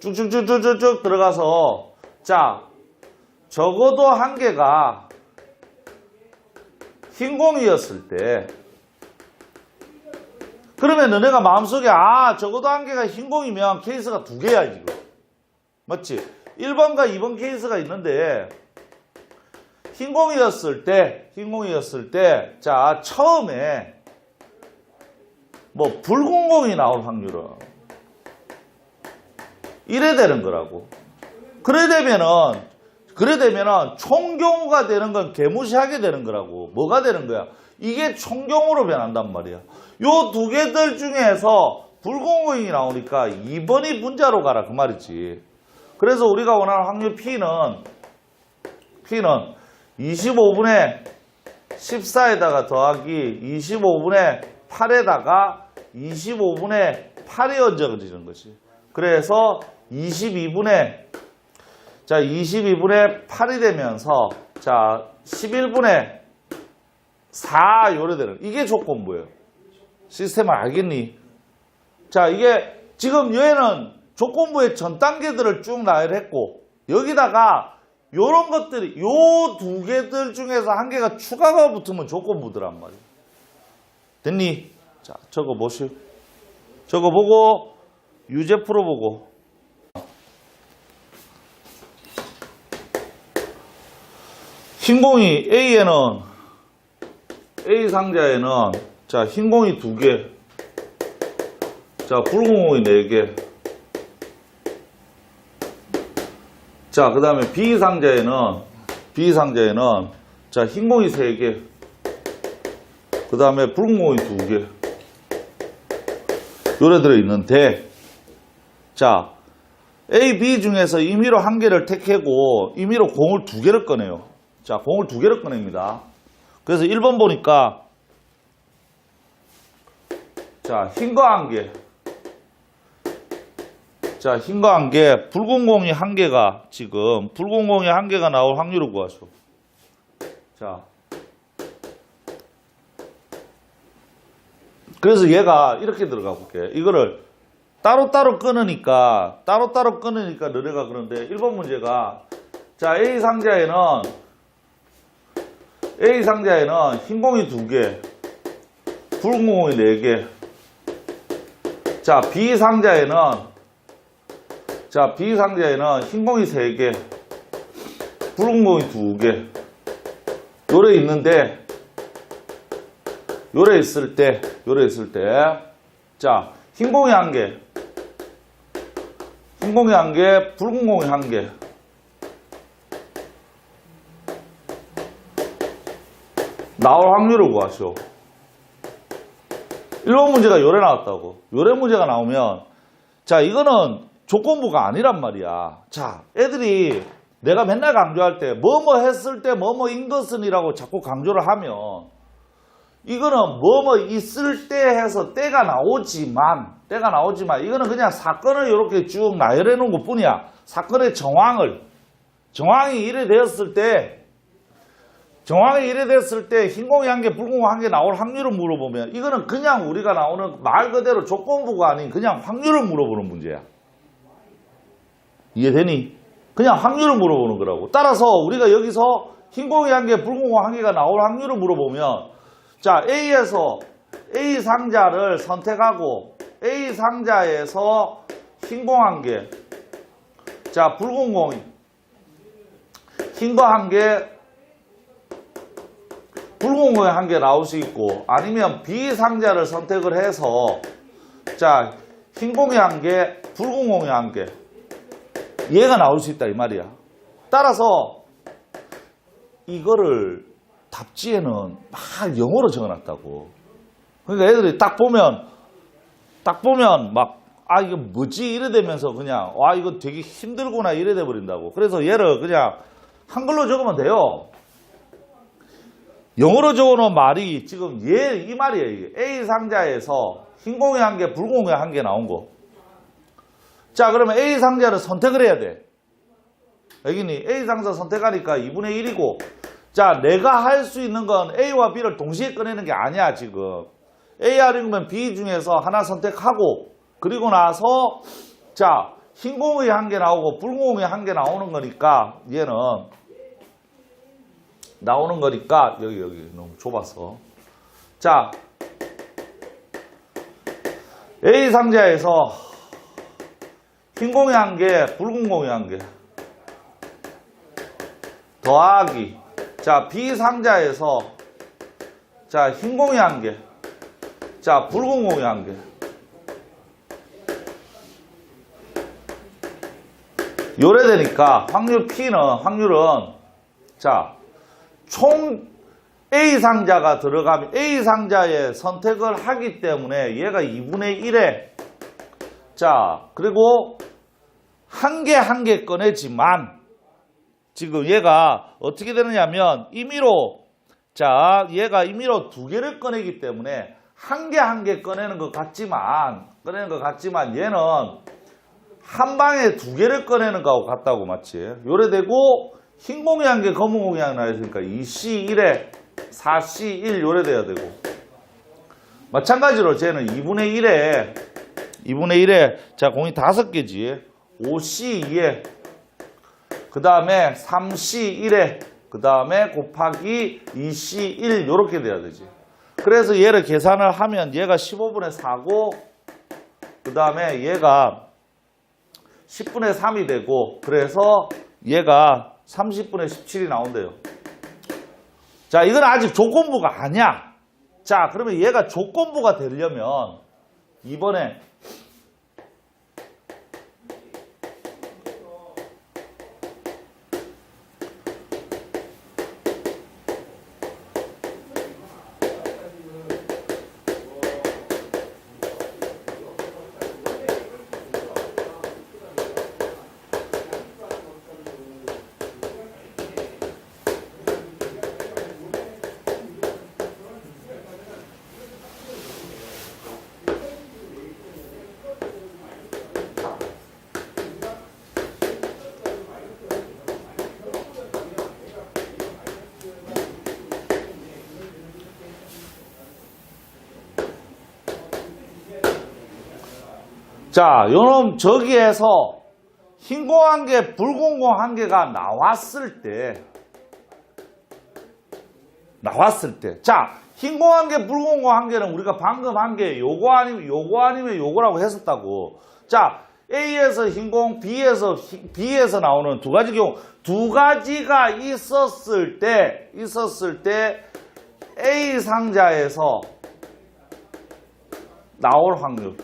쭉쭉쭉쭉쭉 들어가서, 자, 적어도 한 개가 흰 공이었을 때, 그러면 너네가 마음속에, 적어도 한 개가 흰 공이면 케이스가 두 개야, 지금. 맞지? 1번과 2번 케이스가 있는데, 흰 공이었을 때, 자, 처음에, 붉은 공이 나올 확률은, 이래 되는 거라고. 그래 되면은, 총경우가 되는 건 개무시하게 되는 거라고. 뭐가 되는 거야? 이게 총경우로 변한단 말이야. 요 두 개들 중에서 붉은 공이 나오니까 2번이 분자로 가라 그 말이지. 그래서 우리가 원하는 확률 P는 25분의 14에다가 더하기 25분의 8에다가 25분의 8이 얹어지는 거지. 그래서 22분의 8이 되면서, 자, 11분의 4 요래 되는, 이게 조건부예요. 시스템을 알겠니? 자, 이게 지금 얘는 조건부의 전 단계들을 쭉 나열했고, 여기다가 요런 것들이, 요 두 개들 중에서 한 개가 추가가 붙으면 조건부더란 말이에요. 됐니? 자, 저거 보시오. 저거 보고, 유제 풀어보고. 흰공이 A 상자에는, 자, 흰공이 2개, 자, 붉은 공이 4개, 자, 그 다음에 B 상자에는, 자, 흰공이 3개, 그 다음에 붉은 공이 2개, 요래 들어있는데, 자, A, B 중에서 임의로 한 개를 택하고, 임의로 공을 2개를 꺼내요. 자, 공을 2개를 꺼냅니다. 그래서 1번 보니까, 자, 흰 거 1개. 자, 흰 거 1개, 붉은 공이 1개가 지금 붉은 공이 1개가 나올 확률을 구하시오. 자. 그래서 얘가 이렇게 들어가 볼게. 이거를 따로따로 끊으니까 너네가 그런데 1번 문제가 자, A 상자에는 흰 공이 2개, 붉은 공이 4개. 자, B 상자에는 흰 공이 3개, 붉은 공이 2개. 요래 있는데 요래 있을 때 자, 흰 공이 1개, 붉은 공이 1개. 나올 확률을 구하시오. 1번 문제가 요래 나왔다고. 요래 문제가 나오면 자, 이거는 조건부가 아니란 말이야. 자, 애들이 내가 맨날 강조할 때 뭐뭐 했을 때 뭐뭐인 것은이라고 자꾸 강조를 하면 이거는 뭐뭐 있을 때 해서 때가 나오지만 이거는 그냥 사건을 이렇게 쭉 나열해 놓은 것 뿐이야. 사건의 정황이 이래 되었을 때 흰 공이 1개, 붉은 공이 1개 나올 확률을 물어보면 이거는 그냥 우리가 나오는 말 그대로 조건부가 아닌 그냥 확률을 물어보는 문제야. 이해되니? 그냥 확률을 물어보는 거라고. 따라서 우리가 여기서 흰 공이 1개, 붉은 공이 1개가 나올 확률을 물어보면 자, A에서 A 상자를 선택하고 A 상자에서 흰 공 1개, 자, 붉은 공이 흰 거 1개, 붉은 공이 1개 나올 수 있고 아니면 B 상자를 선택을 해서 자, 흰 공이 1개, 붉은 공이 1개 얘가 나올 수 있다 이 말이야. 따라서 이거를 답지에는 막 영어로 적어놨다고. 그러니까 애들이 딱 보면 막 이거 뭐지 이래 되면서 그냥 이거 되게 힘들구나 이래 돼 버린다고. 그래서 얘를 그냥 한글로 적으면 돼요. 영어로 적어놓은 말이 지금 이 말이에요. 이게. A 상자에서 흰 공이 1개, 붉은 공이 1개 나온 거. 자, 그러면 A 상자를 선택을 해야 돼. 여기니 A 상자 선택하니까 2분의 1이고 자, 내가 할 수 있는 건 A와 B를 동시에 꺼내는 게 아니야 지금. A 아니면 B 중에서 하나 선택하고 그리고 나서 자, 흰 공이 1개 나오고 붉은 공이 1개 나오는 거니까 얘는 여기 너무 좁았어. 자, A 상자에서 흰 공이 1개, 붉은 공이 1개 더하기 자, B 상자에서 자, 흰 공이 1개, 자, 붉은 공이 1개. 요래 되니까 확률은 자, 총 A 상자가 들어가면 A 상자에 선택을 하기 때문에 얘가 2분의 1에 자, 그리고 한 개 꺼내지만 지금 얘가 어떻게 되느냐면 임의로 얘가 임의로 2개를 꺼내기 때문에 한 개 꺼내는 것 같지만 얘는 한 방에 2개를 꺼내는 거하고 같다고 맞지? 요래 되고 흰 공이 1개, 검은 공이 1개 나왔으니까 2C1에 4C1 요래 돼야 되고 마찬가지로 쟤는 2분의 1에 자, 공이 5개지. 5C2에 그 다음에 3C1에 그 다음에 곱하기 2C1 요렇게 돼야 되지. 그래서 얘를 계산을 하면 얘가 15분의 4고 그 다음에 얘가 10분의 3이 되고 그래서 얘가 30분의 17이 나온대요. 자, 이건 아직 조건부가 아니야. 자, 그러면 얘가 조건부가 되려면 이번에 자, 요놈 저기에서 흰 공 한 개, 붉은 공 한 개가 나왔을 때, 자, 흰 공 한 개, 붉은 공 한 개는 우리가 방금 한 게 요거 아니면 요거라고 했었다고. 자, A에서 흰 공, B에서 나오는 두 가지 경우, 두 가지가 있었을 때, A 상자에서 나올 확률.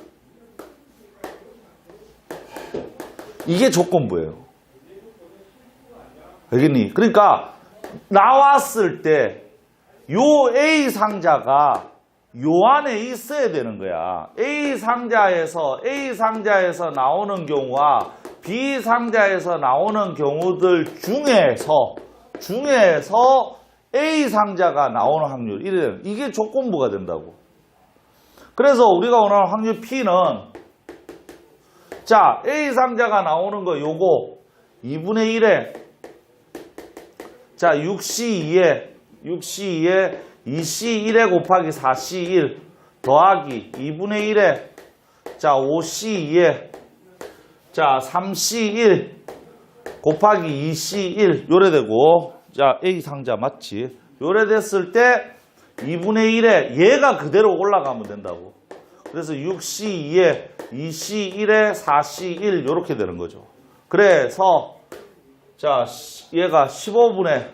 이게 조건부예요. 알겠니? 그러니까 나왔을 때 요 A 상자가 요 안에 있어야 되는 거야. A 상자에서 나오는 경우와 B 상자에서 나오는 경우들 중에서 A 상자가 나오는 확률. 이게 조건부가 된다고. 그래서 우리가 원하는 확률 P는 자, A 상자가 나오는 거 요거 2분의 1에 자, 6C2에 2C1에 곱하기 4C1 더하기 2분의 1에 자, 5C2에 자, 3C1 곱하기 2C1 요래 되고 자, A 상자 맞지? 요래 됐을 때 2분의 1에 얘가 그대로 올라가면 된다고. 그래서 6C2에 2C1에 4C1 요렇게 되는 거죠. 그래서 자, 얘가 15분의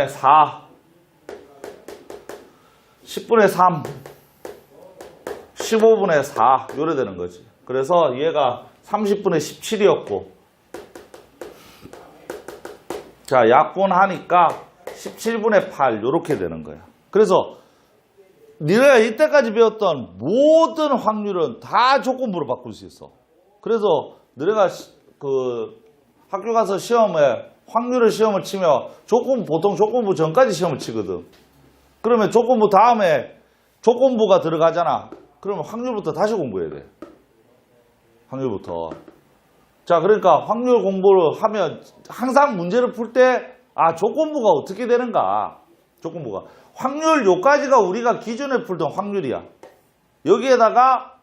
4 10분의 3 15분의 4 요래 되는 거지. 그래서 얘가 30분의 17이었고 자, 약분하니까 17분의 8 요렇게 되는 거야. 그래서 네가 이때까지 배웠던 모든 확률은 다 조건부로 바꿀 수 있어. 그래서 너네가 그 학교 가서 시험을 치면 보통 조건부 전까지 시험을 치거든. 그러면 조건부 다음에 조건부가 들어가잖아. 그러면 확률부터 다시 공부해야 돼. 확률부터. 자, 그러니까 확률 공부를 하면 항상 문제를 풀 때 조건부가 어떻게 되는가. 조건부가. 확률 요까지가 우리가 기존에 풀던 확률이야. 여기에다가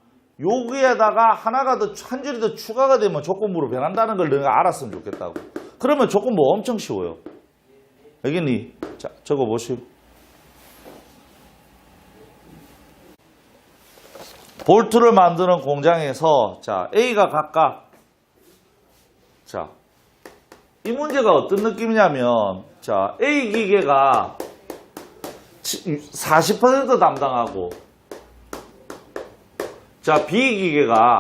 하나가 한 줄이 더 추가가 되면 조건부로 변한다는 걸 너가 알았으면 좋겠다고. 그러면 조건부 엄청 쉬워요. 알겠니? 자, 적어보시오. 볼트를 만드는 공장에서 자, A가 각각 자, 이 문제가 어떤 느낌이냐면 자, A 기계가 40% 담당하고 자, B 기계가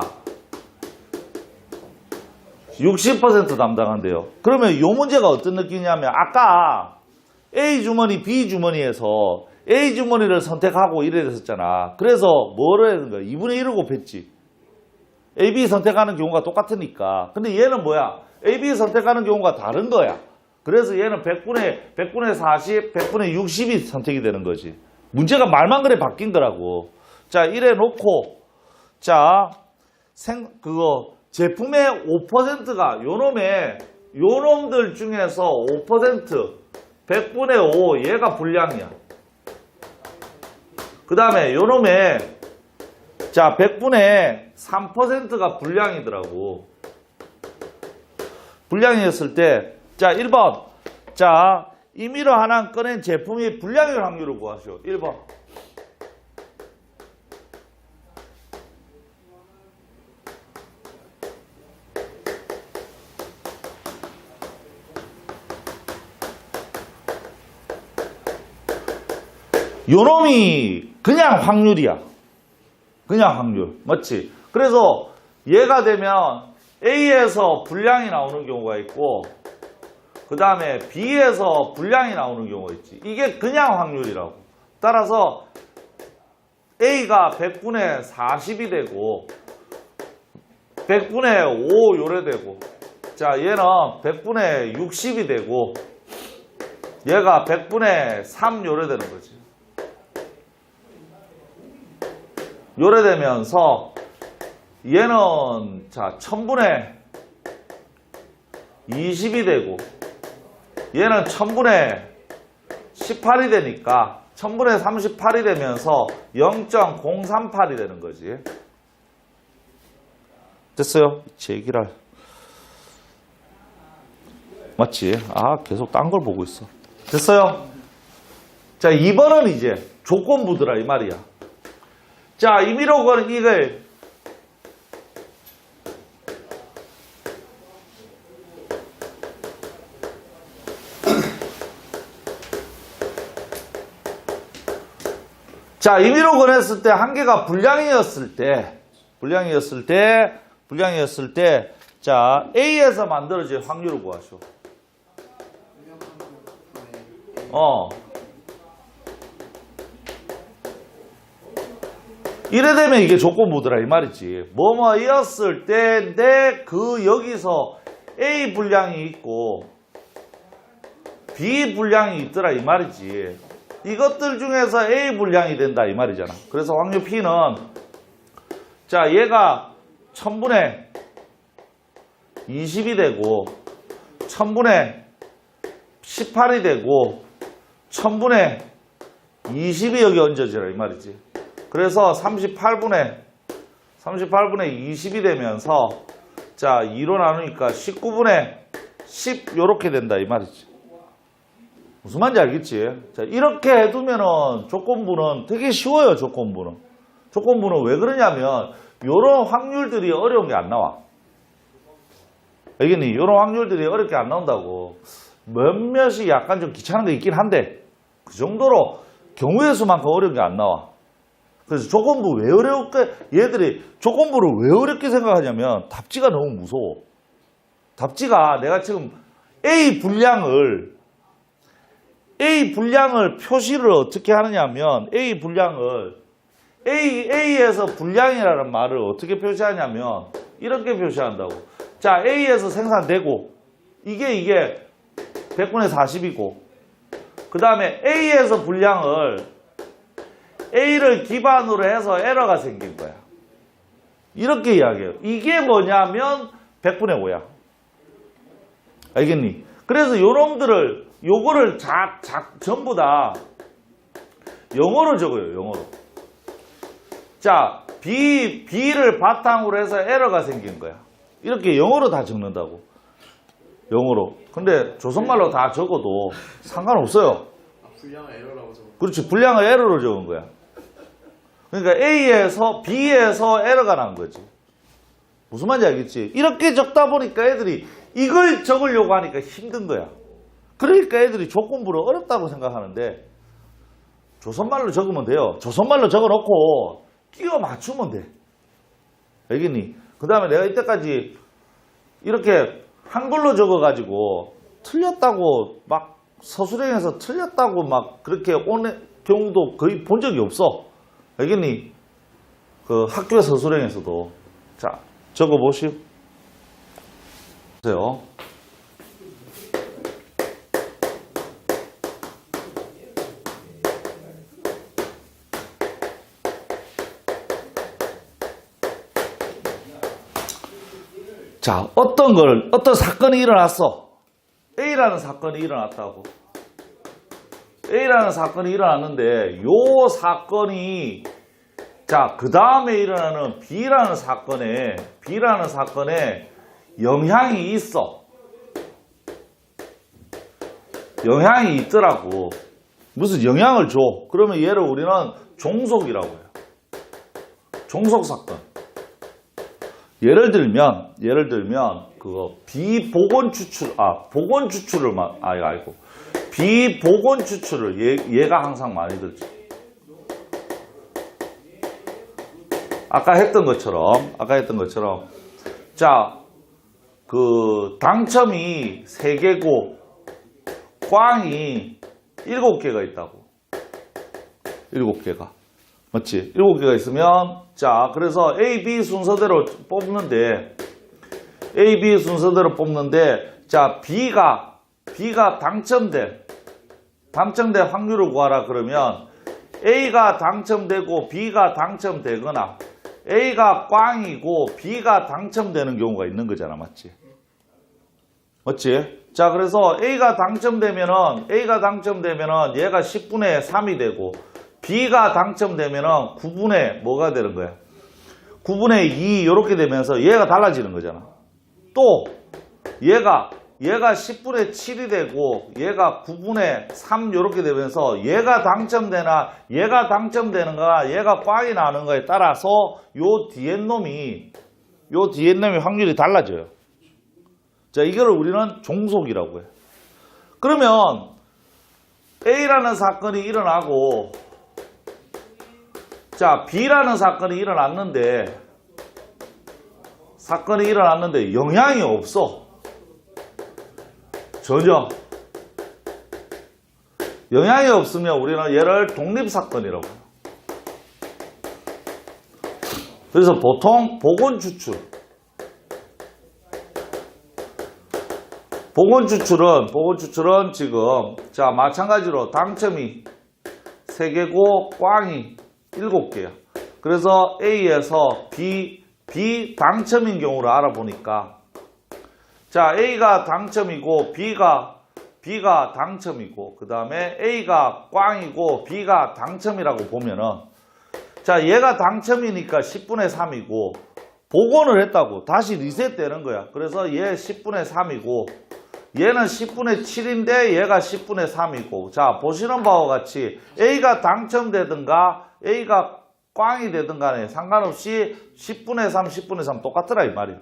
60% 담당한대요. 그러면 이 문제가 어떤 느낌이냐면 아까 A 주머니, B 주머니에서 A 주머니를 선택하고 이래 됐었잖아. 그래서 뭐를 했는 거야? 2분의 1을 곱했지. A, B 선택하는 경우가 똑같으니까. 근데 얘는 뭐야? A, B 선택하는 경우가 다른 거야. 그래서 얘는 100분의 40, 100분의 60이 선택이 되는 거지. 문제가 말만 그래 바뀐 거라고. 자, 이래 놓고 자, 제품의 5%가 요놈들 중에서 5%, 100분의 5, 얘가 불량이야. 그 다음에 요놈의 자, 100분의 3%가 불량이더라고. 불량이었을 때, 자, 1번. 자, 임의로 하나 꺼낸 제품이 불량일 확률을 구하시오. 1번. 요놈이 그냥 확률이야. 그냥 확률. 맞지? 그래서 얘가 되면 A에서 불량이 나오는 경우가 있고 그 다음에 B에서 불량이 나오는 경우가 있지. 이게 그냥 확률이라고. 따라서 A가 100분의 40이 되고 100분의 5 요래 되고 자, 얘는 100분의 60이 되고 얘가 100분의 3 요래 되는 거지. 요래 되면서 얘는 자 1000분의 20이 되고 얘는 1000분의 18이 되니까 1000분의 38이 되면서 0.038이 되는 거지. 됐어요? 제기랄. 맞지? 계속 딴 걸 보고 있어. 됐어요? 자, 2번은 이제 조건부들아 이 말이야. 자, 임의로는 이걸 자, 임의로 권했을 때 한 개가 불량이었을 때 자, A에서 만들어질 확률을 구하시오. 이래 되면 이게 조건부더라 이 말이지. 뭐뭐였을 때인데 여기서 A 분량이 있고 B 분량이 있더라 이 말이지. 이것들 중에서 A 분량이 된다 이 말이잖아. 그래서 확률 P는 자, 얘가 1000분의 20이 되고 1000분의 18이 되고 1000분의 20이 여기 얹어지라 이 말이지. 그래서 38분의 20이 되면서 자, 2로 나누니까 19분의 10 요렇게 된다 이 말이지. 무슨 말인지 알겠지? 자, 이렇게 해두면은 조건부는 되게 쉬워요. 조건부는 왜 그러냐면 요런 확률들이 어려운 게 안 나와. 알겠니? 요런 확률들이 어렵게 안 나온다고. 몇몇이 약간 좀 귀찮은 게 있긴 한데 그 정도로 경우의 수만큼 어려운 게 안 나와. 그래서 조건부 왜 어렵게, 얘들이 조건부를 왜 어렵게 생각하냐면 답지가 너무 무서워. 답지가 내가 지금 A 분량을 표시를 어떻게 하느냐면 A에서 분량이라는 말을 어떻게 표시하냐면 이렇게 표시한다고. 자, A에서 생산되고 이게 100분의 40이고 그 다음에 A에서 분량을 A를 기반으로 해서 에러가 생긴 거야. 이렇게 이야기해요. 이게 뭐냐면 100분의 5야. 알겠니? 그래서 요거를 전부 다 영어로 적어요. 영어로. 자, B를 바탕으로 해서 에러가 생긴 거야. 이렇게 영어로 다 적는다고. 영어로. 근데 조선말로 다 적어도 상관없어요. 분량을 에러라고 적어. 그렇지. 분량을 에러로 적은 거야. 그러니까 B에서 에러가 난 거지. 무슨 말인지 알겠지? 이렇게 적다 보니까 애들이 이걸 적으려고 하니까 힘든 거야. 그러니까 애들이 조건부를 어렵다고 생각하는데 조선말로 적으면 돼요. 조선말로 적어놓고 끼워 맞추면 돼. 알겠니? 그 다음에 내가 이때까지 이렇게 한글로 적어가지고 틀렸다고 막 서술형에서 틀렸다고 막 그렇게 오는 경우도 거의 본 적이 없어. 알겠니? 그 학교 서술형에서도. 자, 적어보시오. 보세요. 자, 어떤 사건이 일어났어. A라는 사건이 일어났다고. A라는 사건이 일어났는데, 요 사건이, 자, 그 다음에 일어나는 B라는 사건에 영향이 있어. 영향이 있더라고. 무슨 영향을 줘. 그러면 얘를 우리는 종속이라고 해요. 종속 사건. 예를 들면 그거 비보건 추출 비보건 추출을 얘가 항상 많이 들지. 아까 했던 것처럼 자, 그 당첨이 3개고 꽝이 7개가 있다고. 7개가. 맞지? 7개가 있으면, 자, 그래서 A, B 순서대로 뽑는데, 자, B가 당첨된 확률을 구하라 그러면, A가 당첨되고 B가 당첨되거나, A가 꽝이고 B가 당첨되는 경우가 있는 거잖아. 맞지? 맞지? 자, 그래서 A가 당첨되면은 얘가 10분의 3이 되고, B가 당첨되면은 9분의 뭐가 되는 거야? 9분의 2 이렇게 되면서 얘가 달라지는 거잖아. 또 얘가 10분의 7이 되고 얘가 9분의 3 이렇게 되면서 얘가 당첨되나 얘가 당첨되는가 얘가 꽝이 나는 거에 따라서 요 뒤에 놈이 확률이 달라져요. 자, 이거를 우리는 종속이라고 해요. 그러면 A라는 사건이 일어나고 자, B라는 사건이 일어났는데 영향이 없어. 전혀. 영향이 없으면 우리는 얘를 독립사건이라고 해요. 그래서 보통 보건추출은 지금 자, 마찬가지로 당첨이 3개고 꽝이 7개야. 그래서 A에서 B 당첨인 경우를 알아보니까 자, A가 당첨이고 B가 당첨이고 그 다음에 A가 꽝이고 B가 당첨이라고 보면은 자, 얘가 당첨이니까 10분의 3이고 복원을 했다고 다시 리셋되는 거야. 그래서 얘 10분의 3이고 얘는 10분의 7인데 얘가 10분의 3이고 자, 보시는 바와 같이 A가 당첨되든가 A가 꽝이 되든 간에 상관없이 10분의 3 똑같더라 이 말이야.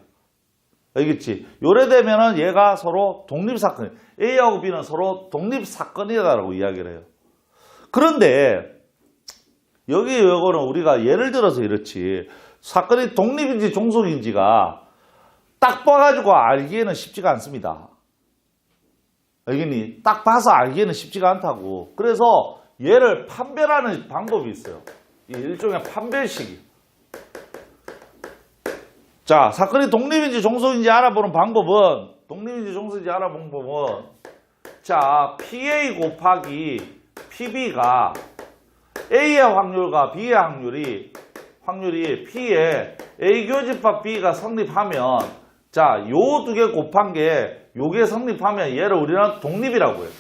알겠지? 요래 되면은 얘가 서로 독립사건, A하고 B는 서로 독립사건이다라고 이야기를 해요. 그런데 여기 요거는 우리가 예를 들어서 이렇지 사건이 독립인지 종속인지가 딱 봐가지고 알기에는 쉽지가 않습니다. 알겠니? 딱 봐서 알기에는 쉽지가 않다고. 그래서 얘를 판별하는 방법이 있어요. 일종의 판별식이. 자, 사건이 독립인지 종속인지 알아보는 방법은 자, PA 곱하기 PB가 A의 확률과 B의 확률이 P에 A 교집합 B가 성립하면 자, 요 두 개 곱한 게 요게 성립하면 얘를 우리는 독립이라고 해요.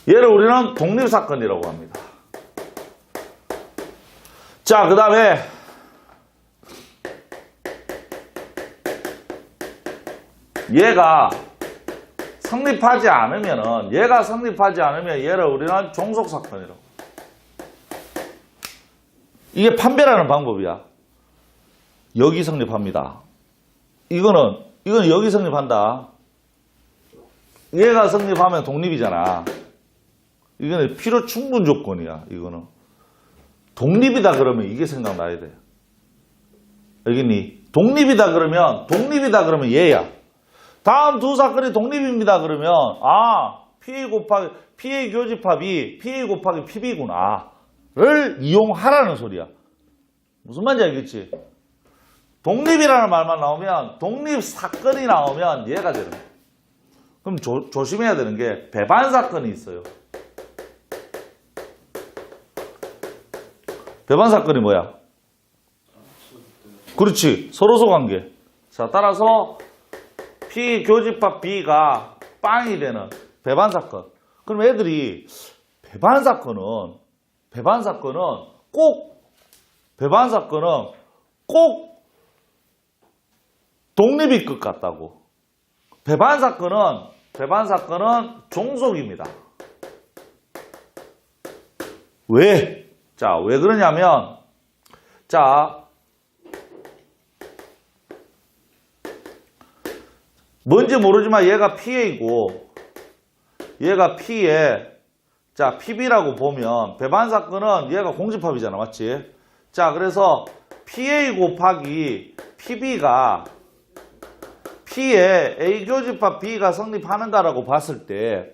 얘를 우리는 독립사건이라고 합니다. 자, 그 다음에 얘가 성립하지 않으면 얘를 우리는 종속사건이라고. 이게 판별하는 방법이야. 여기 성립합니다. 이거는 여기 성립한다. 얘가 성립하면 독립이잖아. 이거는 필요 충분 조건이야. 이거는 독립이다 그러면 이게 생각나야 돼. 알겠니? 독립이다 그러면 얘야. 다음 두 사건이 독립입니다 그러면 PA 교집합이 PA 곱하기 PB구나를 이용하라는 소리야. 무슨 말인지 알겠지? 독립이라는 말만 나오면 독립사건이 나오면 얘가 되는 거야. 그럼 조심해야 되는 게 배반사건이 있어요. 배반사건이 뭐야? 그렇지. 서로소 관계. 자, 따라서 P 교집합 B가 빵이 되는 배반사건. 그럼 애들이 배반사건은 꼭 독립일 것 같다고. 배반사건은 종속입니다. 왜? 자, 왜 그러냐면, 자, 뭔지 모르지만 얘가 PA고, 얘가 P에, 자, PB라고 보면, 배반사건은 얘가 공집합이잖아, 맞지? 자, 그래서 PA 곱하기 PB가 P에 A 교집합 B가 성립하는가라고 봤을 때,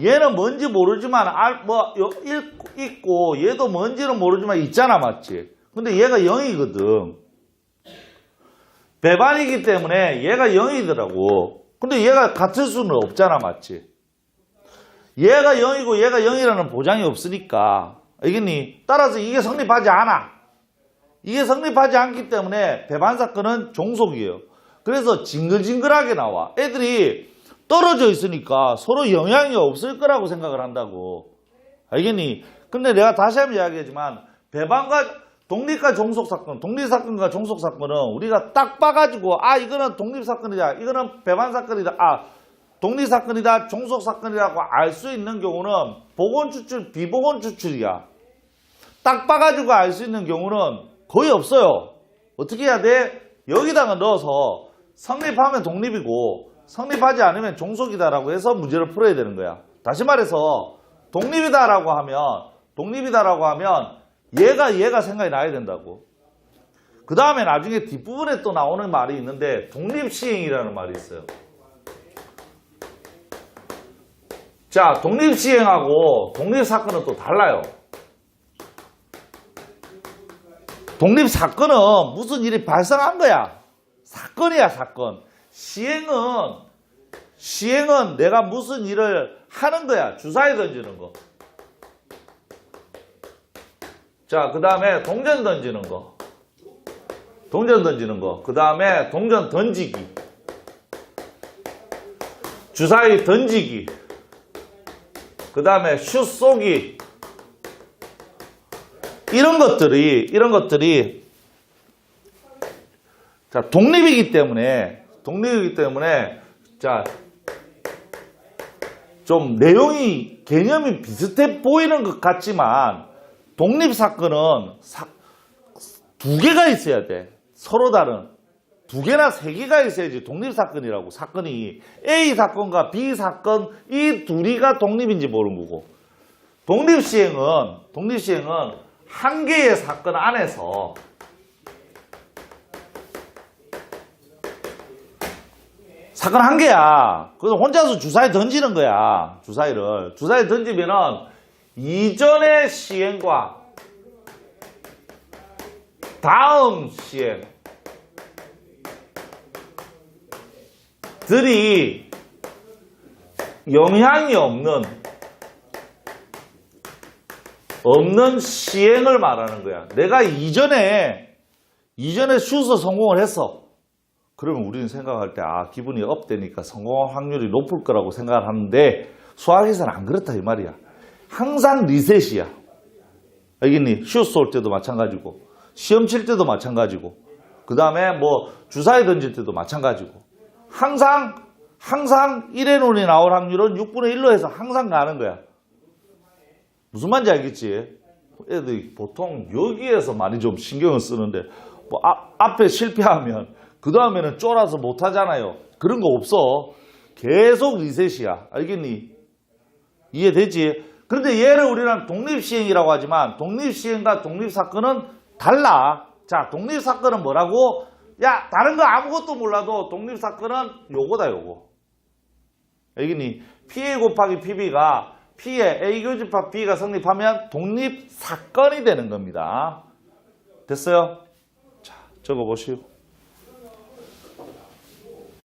얘는 뭔지 모르지만 있고 얘도 뭔지는 모르지만 있잖아, 맞지? 근데 얘가 0이거든. 배반이기 때문에 얘가 0이더라고. 근데 얘가 같을 수는 없잖아, 맞지? 얘가 0이고 얘가 0이라는 보장이 없으니까. 알겠니? 따라서 이게 성립하지 않아. 이게 성립하지 않기 때문에 배반사건은 종속이에요. 그래서 징글징글하게 나와. 애들이 떨어져 있으니까 서로 영향이 없을 거라고 생각을 한다고. 알겠니? 근데 내가 다시 한번 이야기하지만 배반과 독립과 종속사건, 독립사건과 종속사건은 우리가 딱 봐가지고 이거는 독립사건이다, 이거는 배반사건이다, 독립사건이다, 종속사건이라고 알 수 있는 경우는 보건추출, 비보건추출이야. 딱 봐가지고 알 수 있는 경우는 거의 없어요. 어떻게 해야 돼? 여기다가 넣어서 성립하면 독립이고 성립하지 않으면 종속이다라고 해서 문제를 풀어야 되는 거야. 다시 말해서 독립이다라고 하면 얘가 생각이 나야 된다고. 그 다음에 나중에 뒷부분에 또 나오는 말이 있는데 독립시행이라는 말이 있어요. 자, 독립시행하고 독립사건은 또 달라요. 독립사건은 무슨 일이 발생한 거야. 사건이야, 사건. 시행은 내가 무슨 일을 하는 거야. 주사위 던지는 거. 자, 그 다음에 동전 던지는 거. 그 다음에 동전 던지기. 주사위 던지기. 그 다음에 슛 쏘기. 이런 것들이 자, 독립이기 때문에 자, 좀 내용이 개념이 비슷해 보이는 것 같지만 독립사건은 두 개가 있어야 돼. 서로 다른 두 개나 세 개가 있어야지 독립사건이라고. 사건이 A 사건과 B 사건 이 둘이가 독립인지 모르는 거고, 독립시행은 한 개의 사건 안에서 사건 한 개야. 그래서 혼자서 주사위 던지는 거야. 주사위 던지면은 이전의 시행과 다음 시행들이 영향이 없는 시행을 말하는 거야. 내가 이전에 슛을 성공을 했어. 그러면 우리는 생각할 때 기분이 업되니까 성공할 확률이 높을 거라고 생각을 하는데 수학에서는 안 그렇다 이 말이야. 항상 리셋이야. 알겠니? 슛 쏠 때도 마찬가지고 시험 칠 때도 마찬가지고 그 다음에 뭐 주사위 던질 때도 마찬가지고 항상 1의 논이 나올 확률은 6분의 1로 해서 항상 가는 거야. 무슨 말인지 알겠지? 애들이 보통 여기에서 많이 좀 신경을 쓰는데 뭐 앞에 실패하면 그 다음에는 쫄아서 못하잖아요. 그런 거 없어. 계속 리셋이야. 알겠니? 이해되지? 그런데 얘를 우리는 독립시행이라고 하지만 독립시행과 독립사건은 달라. 자, 독립사건은 뭐라고? 야, 다른 거 아무것도 몰라도 독립사건은 요거다, 요거. 알겠니? PA 곱하기 PB가 P에 A 교집합 B가 성립하면 독립사건이 되는 겁니다. 됐어요? 자, 적어보시오.